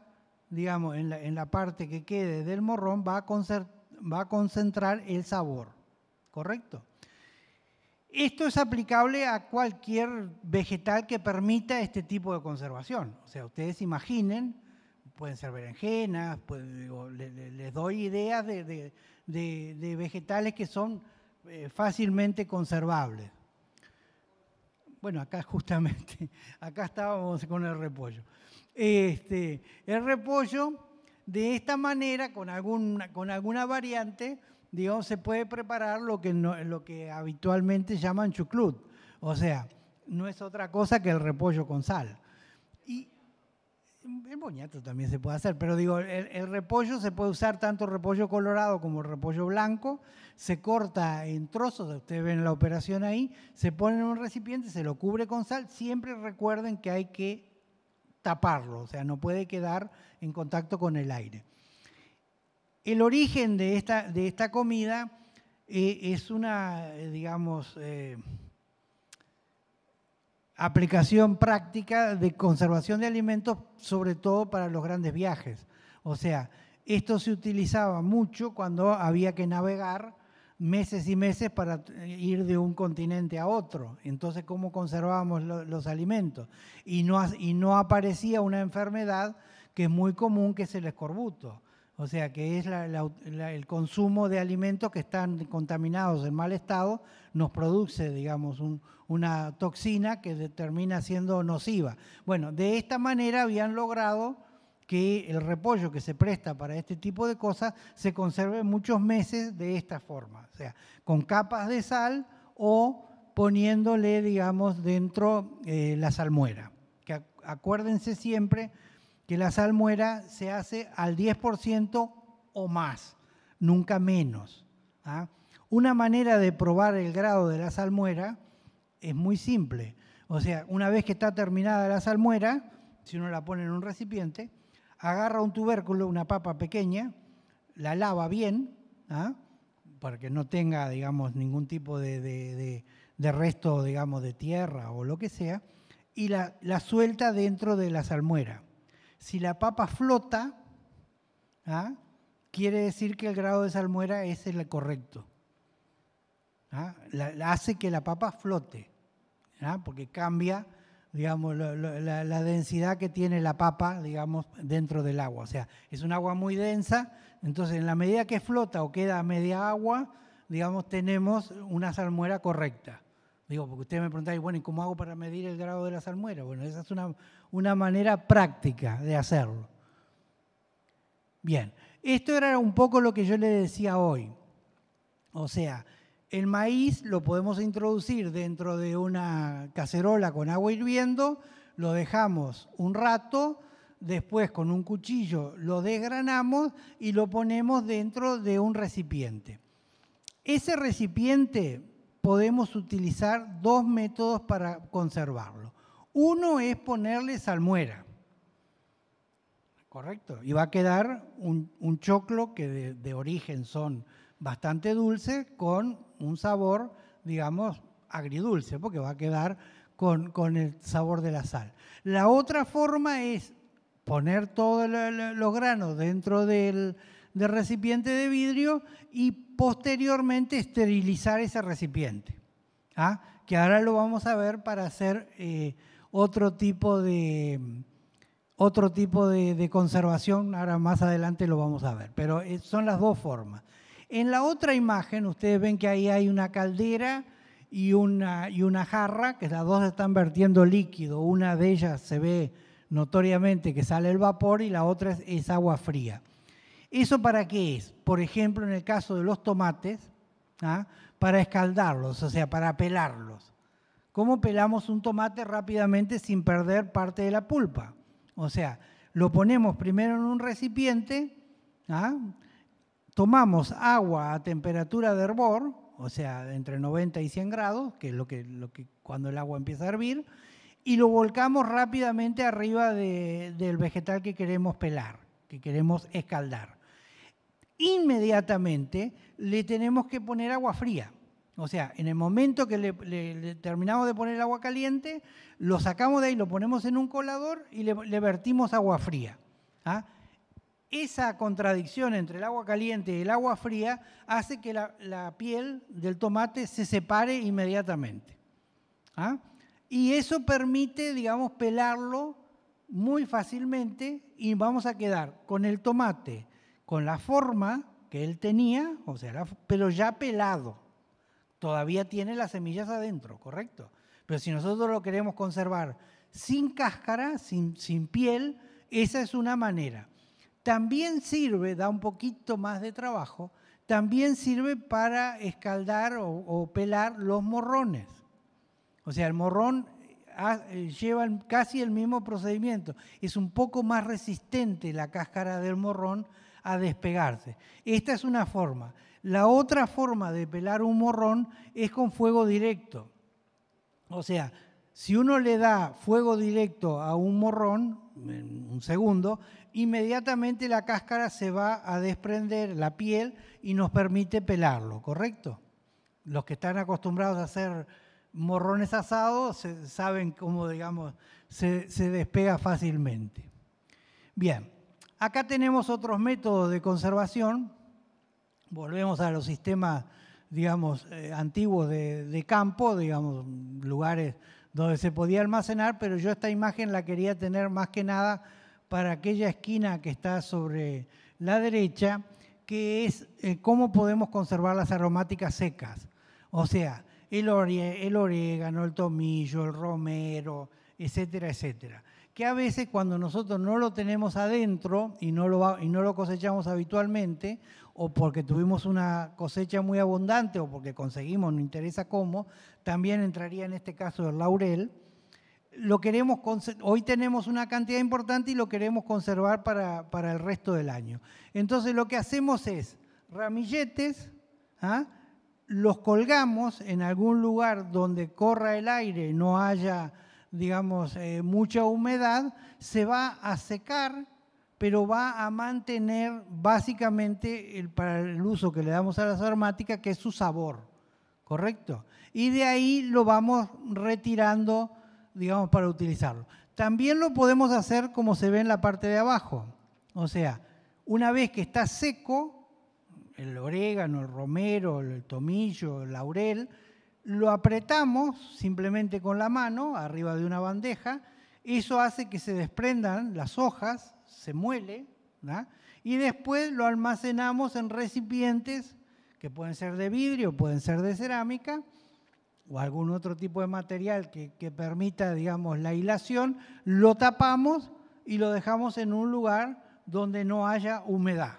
digamos, en la parte que quede del morrón, va a concentrar el sabor, ¿correcto? Esto es aplicable a cualquier vegetal que permita este tipo de conservación. O sea, ustedes imaginen, pueden ser berenjenas, les doy ideas de vegetales que son fácilmente conservables. Bueno, acá justamente, acá estábamos con el repollo. El repollo, de esta manera, con alguna variante, digamos, se puede preparar lo que habitualmente llaman chucrut. O sea, no es otra cosa que el repollo con sal. Y el boñato también se puede hacer, pero digo, el repollo se puede usar tanto repollo colorado como el repollo blanco, se corta en trozos, ustedes ven la operación ahí, se pone en un recipiente, se lo cubre con sal, siempre recuerden que hay que taparlo, o sea, no puede quedar en contacto con el aire. El origen de esta comida es una, digamos, aplicación práctica de conservación de alimentos, sobre todo para los grandes viajes. O sea, esto se utilizaba mucho cuando había que navegar meses y meses para ir de un continente a otro. Entonces, ¿cómo conservábamos los alimentos? Y no aparecía una enfermedad que es muy común, que es el escorbuto. O sea, que es el consumo de alimentos que están contaminados en mal estado, nos produce, digamos, una toxina que termina siendo nociva. Bueno, de esta manera habían logrado que el repollo que se presta para este tipo de cosas se conserve muchos meses de esta forma. O sea, con capas de sal o poniéndole, digamos, dentro la salmuera. Que acuérdense siempre que la salmuera se hace al 10% o más, nunca menos. Una manera de probar el grado de la salmuera es muy simple. O sea, una vez que está terminada la salmuera, si uno la pone en un recipiente, agarra un tubérculo, una papa pequeña, la lava bien, ¿ah? Para que no tenga, digamos, ningún tipo de resto, digamos, de tierra o lo que sea, y la suelta dentro de la salmuera. Si la papa flota, ¿ah? Quiere decir que el grado de salmuera es el correcto. ¿Ah? Hace que la papa flote, ¿ah? Porque cambia, digamos, la densidad que tiene la papa, digamos, dentro del agua. O sea, es un agua muy densa, entonces en la medida que flota o queda a media agua, digamos, tenemos una salmuera correcta. Digo, porque ustedes me preguntan, bueno, ¿y cómo hago para medir el grado de la salmuera? Bueno, esa es una manera práctica de hacerlo. Bien, esto era un poco lo que yo le decía hoy. O sea, el maíz lo podemos introducir dentro de una cacerola con agua hirviendo, lo dejamos un rato, después con un cuchillo lo desgranamos y lo ponemos dentro de un recipiente. Ese recipiente podemos utilizar dos métodos para conservarlo. Uno es ponerle salmuera, ¿correcto? Y va a quedar un choclo que de origen son bastante dulce con un sabor, digamos, agridulce, porque va a quedar con el sabor de la sal. La otra forma es poner todos los granos dentro del recipiente de vidrio y posteriormente esterilizar ese recipiente, ¿ah? Que ahora lo vamos a ver para hacer otro tipo de conservación, ahora más adelante lo vamos a ver, pero son las dos formas. En la otra imagen ustedes ven que ahí hay una caldera y una jarra, que las dos están vertiendo líquido, una de ellas se ve notoriamente que sale el vapor y la otra es agua fría. ¿Eso para qué es? Por ejemplo, en el caso de los tomates, ¿ah? Para escaldarlos, o sea, para pelarlos. ¿Cómo pelamos un tomate rápidamente sin perder parte de la pulpa? O sea, lo ponemos primero en un recipiente, ¿ah? Tomamos agua a temperatura de hervor, o sea, entre 90 y 100 grados, que es lo que cuando el agua empieza a hervir, y lo volcamos rápidamente arriba del vegetal que queremos pelar, que queremos escaldar. Inmediatamente le tenemos que poner agua fría. O sea, en el momento que le terminamos de poner agua caliente, lo sacamos de ahí, lo ponemos en un colador y le vertimos agua fría. ¿Ah? Esa contradicción entre el agua caliente y el agua fría hace que la piel del tomate se separe inmediatamente. ¿Ah? Y eso permite, digamos, pelarlo muy fácilmente y vamos a quedar con el tomate, con la forma que él tenía, o sea, pero ya pelado. Todavía tiene las semillas adentro, ¿correcto? Pero si nosotros lo queremos conservar sin cáscara, sin piel, esa es una manera. También sirve, da un poquito más de trabajo, también sirve para escaldar o pelar los morrones. O sea, el morrón lleva casi el mismo procedimiento. Es un poco más resistente la cáscara del morrón a despegarse. Esta es una forma. La otra forma de pelar un morrón es con fuego directo. O sea, si uno le da fuego directo a un morrón, en un segundo, inmediatamente la cáscara se va a desprender, la piel, y nos permite pelarlo, ¿correcto? Los que están acostumbrados a hacer morrones asados saben cómo, digamos, se despega fácilmente. Bien, acá tenemos otros métodos de conservación. Volvemos a los sistemas, digamos, antiguos de campo, digamos, lugares donde se podía almacenar, pero yo esta imagen la quería tener más que nada para aquella esquina que está sobre la derecha, que es cómo podemos conservar las aromáticas secas. O sea, el orégano, el tomillo, el romero, etcétera, etcétera. Que a veces cuando nosotros no lo tenemos adentro y no lo cosechamos habitualmente, o porque tuvimos una cosecha muy abundante o porque conseguimos, no interesa cómo, también entraría en este caso el laurel. Hoy tenemos una cantidad importante y lo queremos conservar para el resto del año. Entonces lo que hacemos es ramilletes, ¿ah? Los colgamos en algún lugar donde corra el aire, no haya, digamos, mucha humedad, se va a secar, pero va a mantener básicamente para el uso que le damos a las aromáticas, que es su sabor, ¿correcto? Y de ahí lo vamos retirando, digamos, para utilizarlo. También lo podemos hacer como se ve en la parte de abajo. O sea, una vez que está seco, el orégano, el romero, el tomillo, el laurel, lo apretamos simplemente con la mano arriba de una bandeja. Eso hace que se desprendan las hojas, se muele, ¿verdad? Y después lo almacenamos en recipientes que pueden ser de vidrio, pueden ser de cerámica o algún otro tipo de material que permita, digamos, la hilación. Lo tapamos y lo dejamos en un lugar donde no haya humedad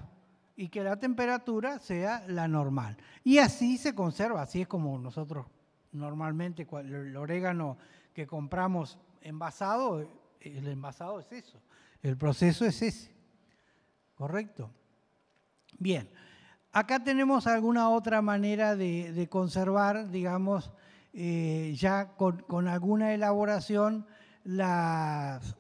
y que la temperatura sea la normal. Y así se conserva, así es como nosotros normalmente el orégano que compramos envasado, el envasado es eso, el proceso es ese, ¿correcto? Bien, acá tenemos alguna otra manera de conservar, digamos, ya con alguna elaboración las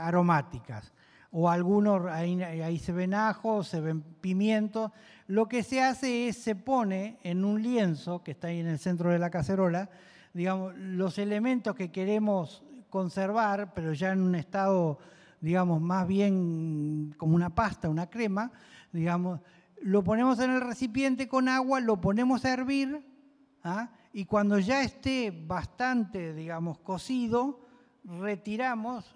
aromáticas. O algunos, ahí se ven ajos, se ven pimientos. Lo que se hace es, se pone en un lienzo que está ahí en el centro de la cacerola, digamos, los elementos que queremos conservar, pero ya en un estado, digamos, más bien como una pasta, una crema, digamos, lo ponemos en el recipiente con agua, lo ponemos a hervir, ¿ah? Y cuando ya esté bastante, digamos, cocido, retiramos.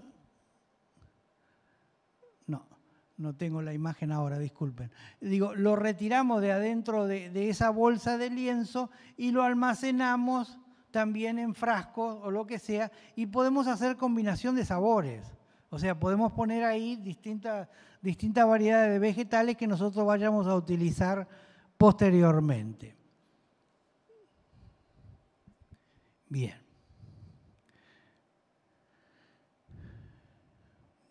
No tengo la imagen ahora, disculpen. Digo, lo retiramos de adentro de esa bolsa de lienzo y lo almacenamos también en frascos o lo que sea, y podemos hacer combinación de sabores. O sea, podemos poner ahí distintas variedades de vegetales que nosotros vayamos a utilizar posteriormente. Bien.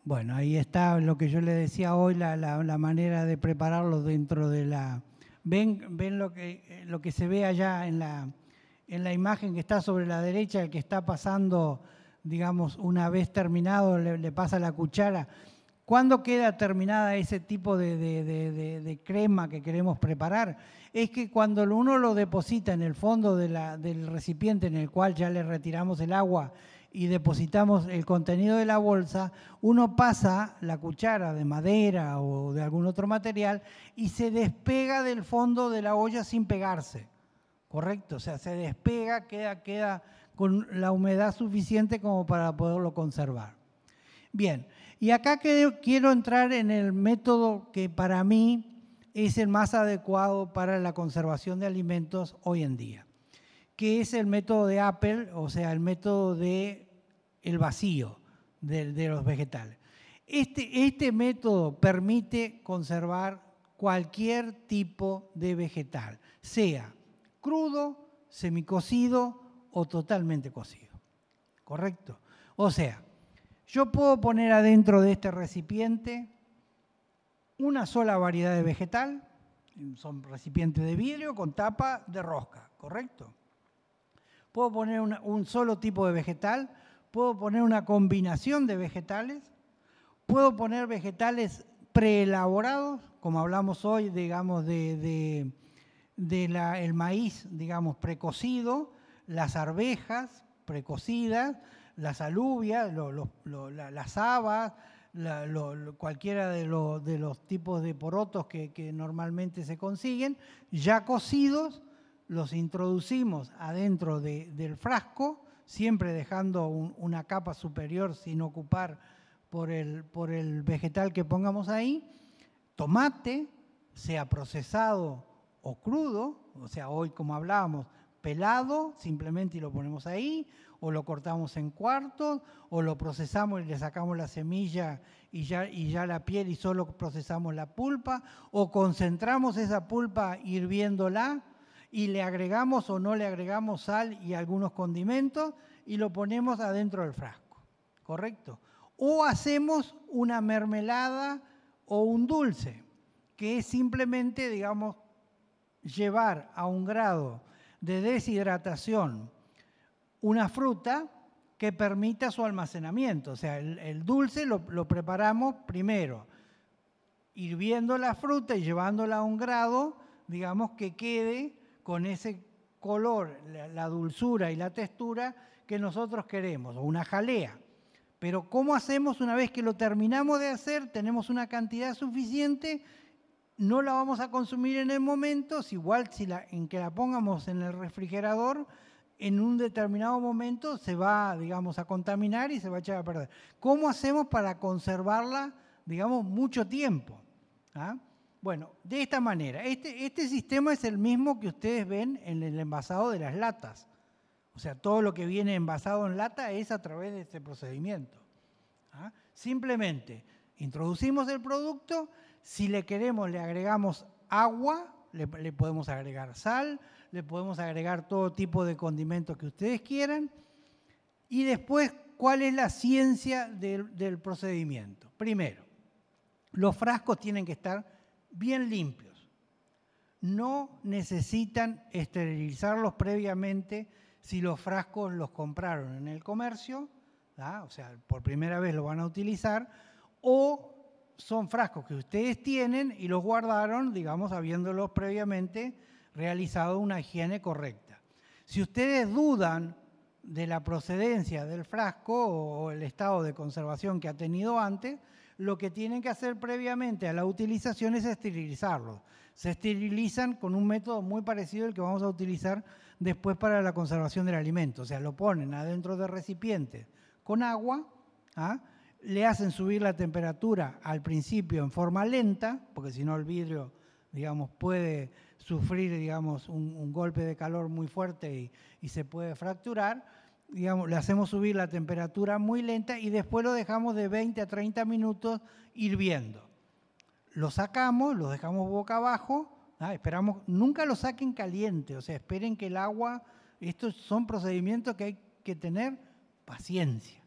Bueno, ahí está lo que yo le decía hoy, la manera de prepararlo dentro de la... ¿Ven lo que se ve allá en la imagen que está sobre la derecha, el que está pasando, digamos, una vez terminado, le pasa la cuchara? ¿Cuándo queda terminada ese tipo de crema que queremos preparar? Es que cuando uno lo deposita en el fondo del recipiente en el cual ya le retiramos el agua y depositamos el contenido de la bolsa, uno pasa la cuchara de madera o de algún otro material y se despega del fondo de la olla sin pegarse, ¿correcto? O sea, se despega, queda con la humedad suficiente como para poderlo conservar. Bien, y acá quiero entrar en el método que para mí es el más adecuado para la conservación de alimentos hoy en día, que es el método de Apple, o sea, el método del vacío de los vegetales. Este método permite conservar cualquier tipo de vegetal, sea crudo, semicocido o totalmente cocido, ¿correcto? O sea, yo puedo poner adentro de este recipiente una sola variedad de vegetal, son recipientes de vidrio con tapa de rosca, ¿correcto? Puedo poner un solo tipo de vegetal, puedo poner una combinación de vegetales, puedo poner vegetales preelaborados, como hablamos hoy, digamos, el maíz, digamos, precocido, las arvejas precocidas, las alubias, las habas, cualquiera de los tipos de porotos que normalmente se consiguen, ya cocidos, los introducimos adentro del frasco, siempre dejando una capa superior sin ocupar por el vegetal que pongamos ahí. Tomate, sea procesado o crudo, o sea, hoy como hablábamos, pelado, simplemente y lo ponemos ahí, o lo cortamos en cuartos, o lo procesamos y le sacamos la semilla y ya la piel y solo procesamos la pulpa, o concentramos esa pulpa hirviéndola y le agregamos o no le agregamos sal y algunos condimentos y lo ponemos adentro del frasco, ¿correcto? O hacemos una mermelada o un dulce, que es simplemente, digamos, llevar a un grado de deshidratación una fruta que permita su almacenamiento. O sea, el dulce lo preparamos primero, hirviendo la fruta y llevándola a un grado, digamos, que quede con ese color, la dulzura y la textura que nosotros queremos, o una jalea. Pero ¿cómo hacemos una vez que lo terminamos de hacer? Tenemos una cantidad suficiente, no la vamos a consumir en el momento, igual en que la pongamos en el refrigerador, en un determinado momento se va, digamos, a contaminar y se va a echar a perder. ¿Cómo hacemos para conservarla, digamos, mucho tiempo? ¿Ah? Bueno, de esta manera, este sistema es el mismo que ustedes ven en el envasado de las latas. O sea, todo lo que viene envasado en lata es a través de este procedimiento. ¿Ah? Simplemente introducimos el producto, si le queremos le agregamos agua, le podemos agregar sal, le podemos agregar todo tipo de condimentos que ustedes quieran. Y después, ¿cuál es la ciencia del procedimiento? Primero, los frascos tienen que estar bien limpios. No necesitan esterilizarlos previamente si los frascos los compraron en el comercio, ¿tá? O sea, por primera vez lo van a utilizar, o son frascos que ustedes tienen y los guardaron, digamos, habiéndolos previamente realizado una higiene correcta. Si ustedes dudan de la procedencia del frasco o el estado de conservación que ha tenido antes, lo que tienen que hacer previamente a la utilización es esterilizarlos. Se esterilizan con un método muy parecido al que vamos a utilizar después para la conservación del alimento. O sea, lo ponen adentro de recipientes con agua, ¿ah? Le hacen subir la temperatura al principio en forma lenta, porque si no el vidrio, digamos, puede sufrir, digamos, un golpe de calor muy fuerte y se puede fracturar. Digamos, le hacemos subir la temperatura muy lenta y después lo dejamos de 20 a 30 minutos hirviendo. Lo sacamos, lo dejamos boca abajo, esperamos, nunca lo saquen caliente, o sea, esperen que el agua, estos son procedimientos que hay que tener paciencia,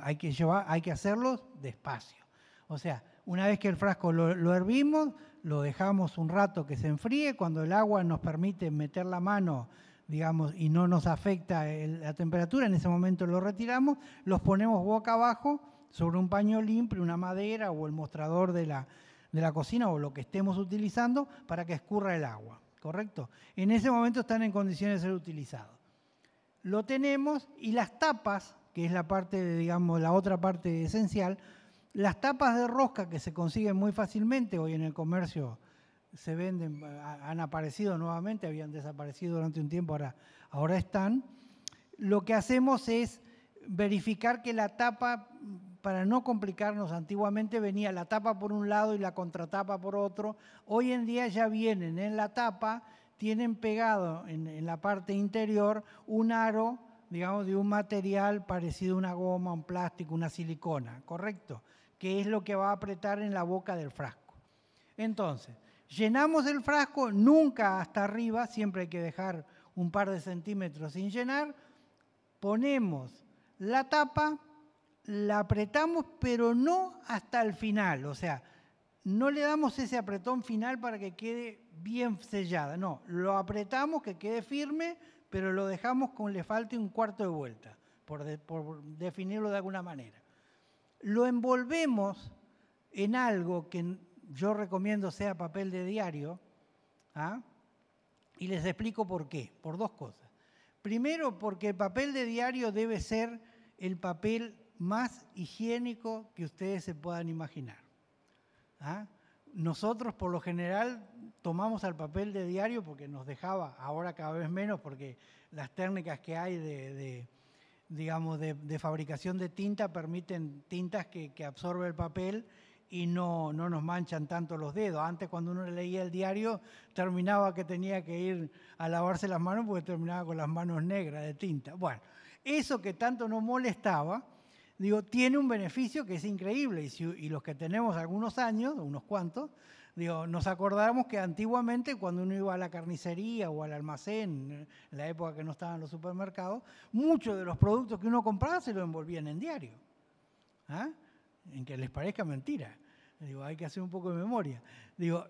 hay que hacerlos despacio. O sea, una vez que el frasco lo hervimos, lo dejamos un rato que se enfríe, cuando el agua nos permite meter la mano, digamos, y no nos afecta la temperatura, en ese momento lo retiramos, los ponemos boca abajo sobre un paño limpio, una madera o el mostrador de la cocina o lo que estemos utilizando para que escurra el agua, ¿correcto? En ese momento están en condiciones de ser utilizados. Lo tenemos y las tapas, que es la parte, digamos, la otra parte esencial, las tapas de rosca que se consiguen muy fácilmente, hoy en el comercio se venden, han aparecido nuevamente, habían desaparecido durante un tiempo, ahora están. Lo que hacemos es verificar que la tapa, para no complicarnos, antiguamente venía la tapa por un lado y la contratapa por otro. Hoy en día ya vienen en la tapa, tienen pegado en la parte interior un aro, digamos, de un material parecido a una goma, un plástico, una silicona, ¿correcto? Que es lo que va a apretar en la boca del frasco. Entonces, llenamos el frasco, nunca hasta arriba, siempre hay que dejar un par de centímetros sin llenar, ponemos la tapa, la apretamos, pero no hasta el final, o sea, no le damos ese apretón final para que quede bien sellada, no, lo apretamos que quede firme, pero lo dejamos con le falte un cuarto de vuelta, por definirlo de alguna manera. Lo envolvemos en algo que yo recomiendo sea papel de diario, ¿ah? Y les explico por qué, por dos cosas. Primero, porque el papel de diario debe ser el papel más higiénico que ustedes se puedan imaginar. ¿Ah? Nosotros, por lo general, tomamos al papel de diario porque nos dejaba, ahora cada vez menos, porque las técnicas que hay de fabricación de tinta permiten tintas que absorben el papel y no nos manchan tanto los dedos. Antes, cuando uno leía el diario, terminaba que tenía que ir a lavarse las manos porque terminaba con las manos negras de tinta. Bueno, eso que tanto nos molestaba, digo, tiene un beneficio que es increíble. Y los que tenemos algunos años, unos cuantos, digo, nos acordamos que antiguamente cuando uno iba a la carnicería o al almacén, en la época que no estaban los supermercados, muchos de los productos que uno compraba se los envolvían en diario. ¿Ah? En que les parezca mentira. Digo, hay que hacer un poco de memoria. Digo,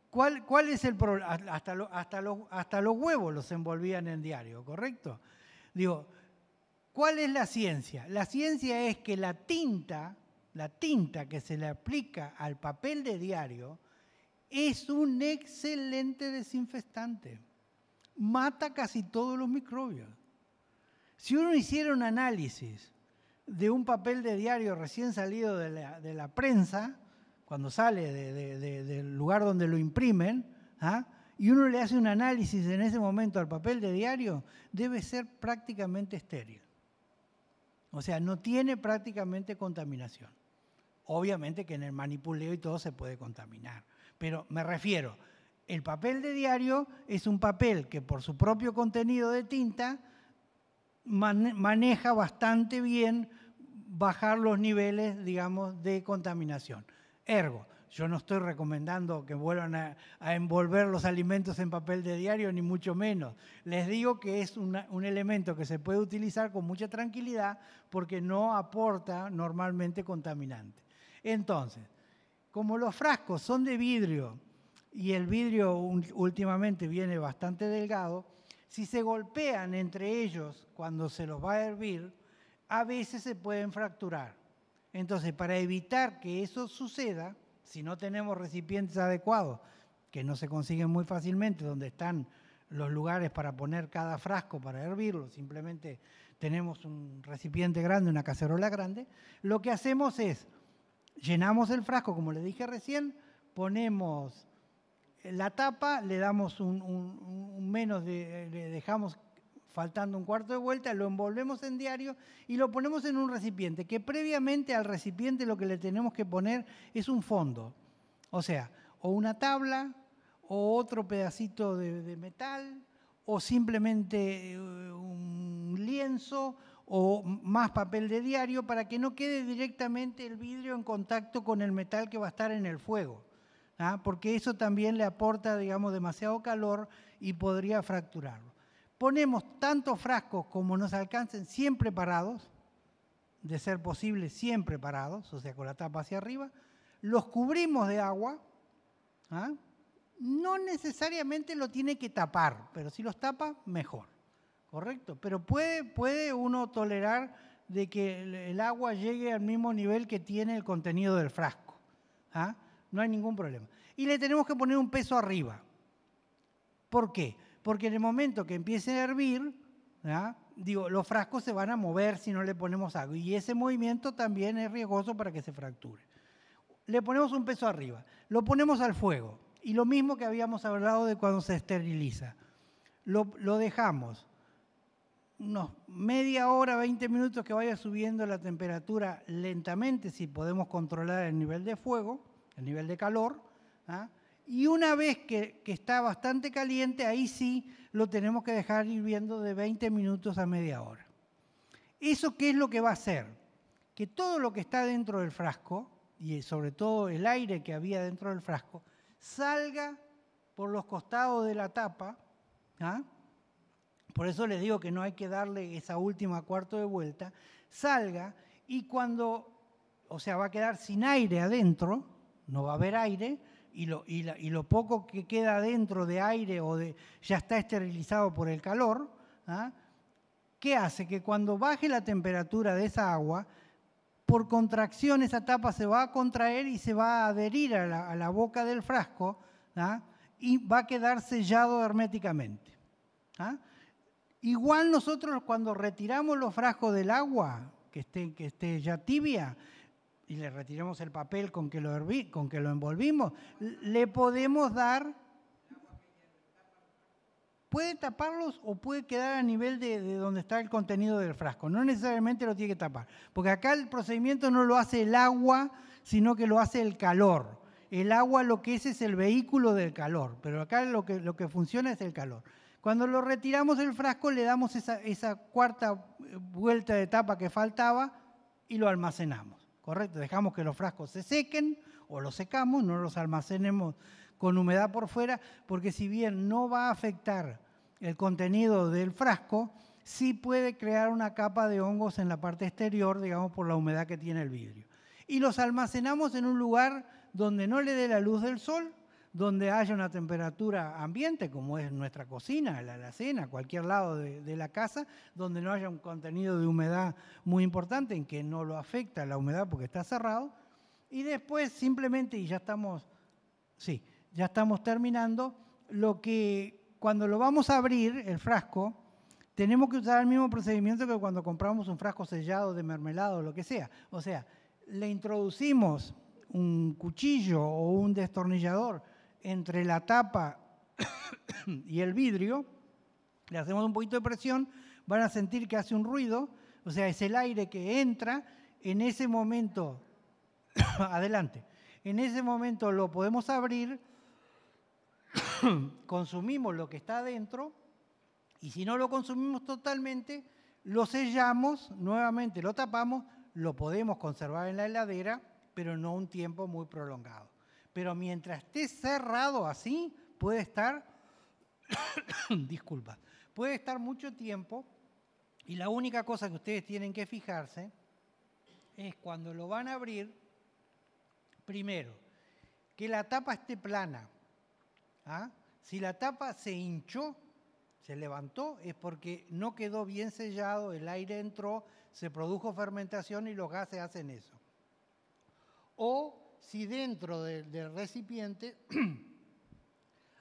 ¿cuál es el problema? Hasta los huevos los envolvían en diario, ¿correcto? Digo, ¿Cuál es la ciencia? La ciencia es que la tinta que se le aplica al papel de diario es un excelente desinfectante. Mata casi todos los microbios. Si uno hiciera un análisis de un papel de diario recién salido de la prensa, cuando sale del lugar donde lo imprimen, ¿ah? Y uno le hace un análisis en ese momento al papel de diario, debe ser prácticamente estéril. O sea, no tiene prácticamente contaminación. Obviamente que en el manipuleo y todo se puede contaminar. Pero me refiero, el papel de diario es un papel que por su propio contenido de tinta maneja bastante bien bajar los niveles, digamos, de contaminación. Ergo, yo no estoy recomendando que vuelvan a envolver los alimentos en papel de diario, ni mucho menos. Les digo que es un elemento que se puede utilizar con mucha tranquilidad porque no aporta normalmente contaminante. Entonces, como los frascos son de vidrio y el vidrio últimamente viene bastante delgado, si se golpean entre ellos cuando se los va a hervir, a veces se pueden fracturar. Entonces, para evitar que eso suceda, si no tenemos recipientes adecuados, que no se consiguen muy fácilmente, donde están los lugares para poner cada frasco para hervirlo, simplemente tenemos un recipiente grande, una cacerola grande, lo que hacemos es, llenamos el frasco, como les dije recién, ponemos la tapa, le damos le dejamos faltando un cuarto de vuelta, lo envolvemos en diario y lo ponemos en un recipiente, que previamente al recipiente lo que le tenemos que poner es un fondo. O sea, o una tabla, o otro pedacito de metal, o simplemente un lienzo, o más papel de diario, para que no quede directamente el vidrio en contacto con el metal que va a estar en el fuego. ¿Ah? Porque eso también le aporta, digamos, demasiado calor y podría fracturarlo. Ponemos tantos frascos como nos alcancen, siempre parados, de ser posible siempre parados, o sea, con la tapa hacia arriba, los cubrimos de agua, ¿ah? No necesariamente lo tiene que tapar, pero si los tapa, mejor, ¿correcto? Pero puede uno tolerar de que el agua llegue al mismo nivel que tiene el contenido del frasco, ¿ah? No hay ningún problema. Y le tenemos que poner un peso arriba. ¿Por qué? Porque en el momento que empiece a hervir, ¿ah? Los frascos se van a mover si no le ponemos agua. Y ese movimiento también es riesgoso para que se fracture. Le ponemos un peso arriba. Lo ponemos al fuego. Y lo mismo que habíamos hablado de cuando se esteriliza. Lo dejamos unos media hora, 20 minutos que vaya subiendo la temperatura lentamente, si podemos controlar el nivel de fuego, el nivel de calor, ¿ah? Y una vez que está bastante caliente, ahí sí lo tenemos que dejar hirviendo de 20 minutos a media hora. ¿Eso qué es lo que va a hacer? Que todo lo que está dentro del frasco, y sobre todo el aire que había dentro del frasco, salga por los costados de la tapa, ¿ah? Por eso les digo que no hay que darle esa última cuarto de vuelta, salga y cuando, o sea, va a quedar sin aire adentro, no va a haber aire, y lo poco que queda adentro de aire ya está esterilizado por el calor, ¿ah? ¿Qué hace? Que cuando baje la temperatura de esa agua, por contracción esa tapa se va a contraer y se va a adherir a la boca del frasco, ¿ah? Y va a quedar sellado herméticamente, ¿ah? Igual nosotros cuando retiramos los frascos del agua, que esté ya tibia, y le retiramos el papel con que lo envolvimos, le podemos dar, puede taparlos o puede quedar a nivel de donde está el contenido del frasco. No necesariamente lo tiene que tapar, porque acá el procedimiento no lo hace el agua, sino que lo hace el calor. El agua lo que es el vehículo del calor, pero acá lo que funciona es el calor. Cuando lo retiramos del frasco le damos esa cuarta vuelta de tapa que faltaba y lo almacenamos. ¿Correcto? Dejamos que los frascos se sequen o los secamos, no los almacenemos con humedad por fuera, porque si bien no va a afectar el contenido del frasco, sí puede crear una capa de hongos en la parte exterior, digamos, por la humedad que tiene el vidrio. Y los almacenamos en un lugar donde no le dé la luz del sol, donde haya una temperatura ambiente, como es nuestra cocina, la alacena, cualquier lado de la casa, donde no haya un contenido de humedad muy importante, en que no lo afecta la humedad porque está cerrado. Y después simplemente, y ya estamos terminando, cuando lo vamos a abrir, el frasco, tenemos que usar el mismo procedimiento que cuando compramos un frasco sellado de mermelada o lo que sea. O sea, le introducimos un cuchillo o un destornillador entre la tapa y el vidrio, le hacemos un poquito de presión, van a sentir que hace un ruido, o sea, es el aire que entra, en ese momento, adelante, en ese momento lo podemos abrir, consumimos lo que está adentro, y si no lo consumimos totalmente, lo sellamos, nuevamente lo tapamos, lo podemos conservar en la heladera, pero no un tiempo muy prolongado. Pero mientras esté cerrado así, puede estar, disculpa, puede estar mucho tiempo, y la única cosa que ustedes tienen que fijarse es cuando lo van a abrir, primero, que la tapa esté plana. ¿Ah? Si la tapa se hinchó, se levantó, es porque no quedó bien sellado, el aire entró, se produjo fermentación y los gases hacen eso. O si dentro del recipiente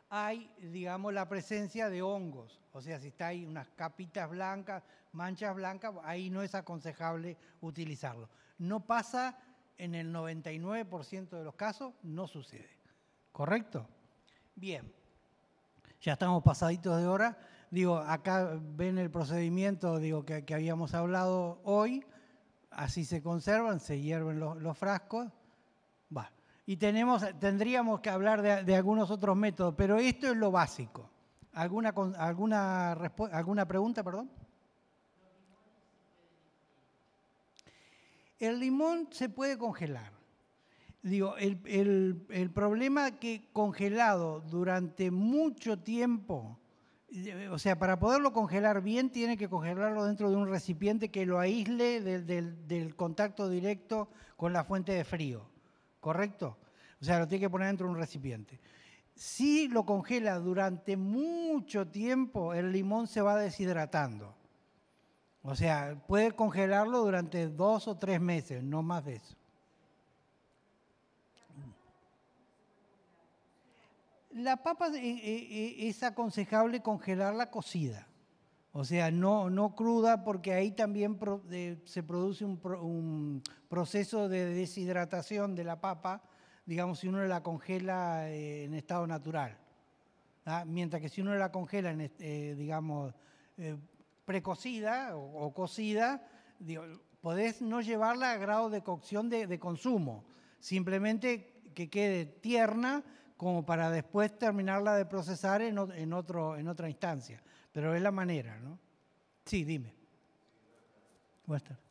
hay, digamos, la presencia de hongos, o sea, si está ahí unas capitas blancas, manchas blancas, ahí no es aconsejable utilizarlo. No pasa en el 99% de los casos, no sucede. ¿Correcto? Bien, ya estamos pasaditos de hora. Digo, acá ven el procedimiento que habíamos hablado hoy, así se conservan, se hierven los frascos. Va. Y tendríamos que hablar de algunos otros métodos, pero esto es lo básico. ¿Alguna pregunta, perdón? El limón se puede congelar. Digo, el problema es que congelado durante mucho tiempo, o sea, para poderlo congelar bien, tiene que congelarlo dentro de un recipiente que lo aísle del contacto directo con la fuente de frío, ¿correcto? O sea, lo tiene que poner dentro de un recipiente. Si lo congela durante mucho tiempo, el limón se va deshidratando. O sea, puede congelarlo durante 2 o 3 meses, no más de eso. La papa es aconsejable congelarla cocida, o sea, no cruda, porque ahí también se produce un proceso de deshidratación de la papa, digamos, si uno la congela en estado natural. ¿Ah? Mientras que si uno la congela, digamos, precocida o cocida, podés no llevarla a grado de cocción de consumo, simplemente que quede tierna, como para después terminarla de procesar en otra instancia. Pero es la manera, ¿no? Sí, dime. Buenas tardes.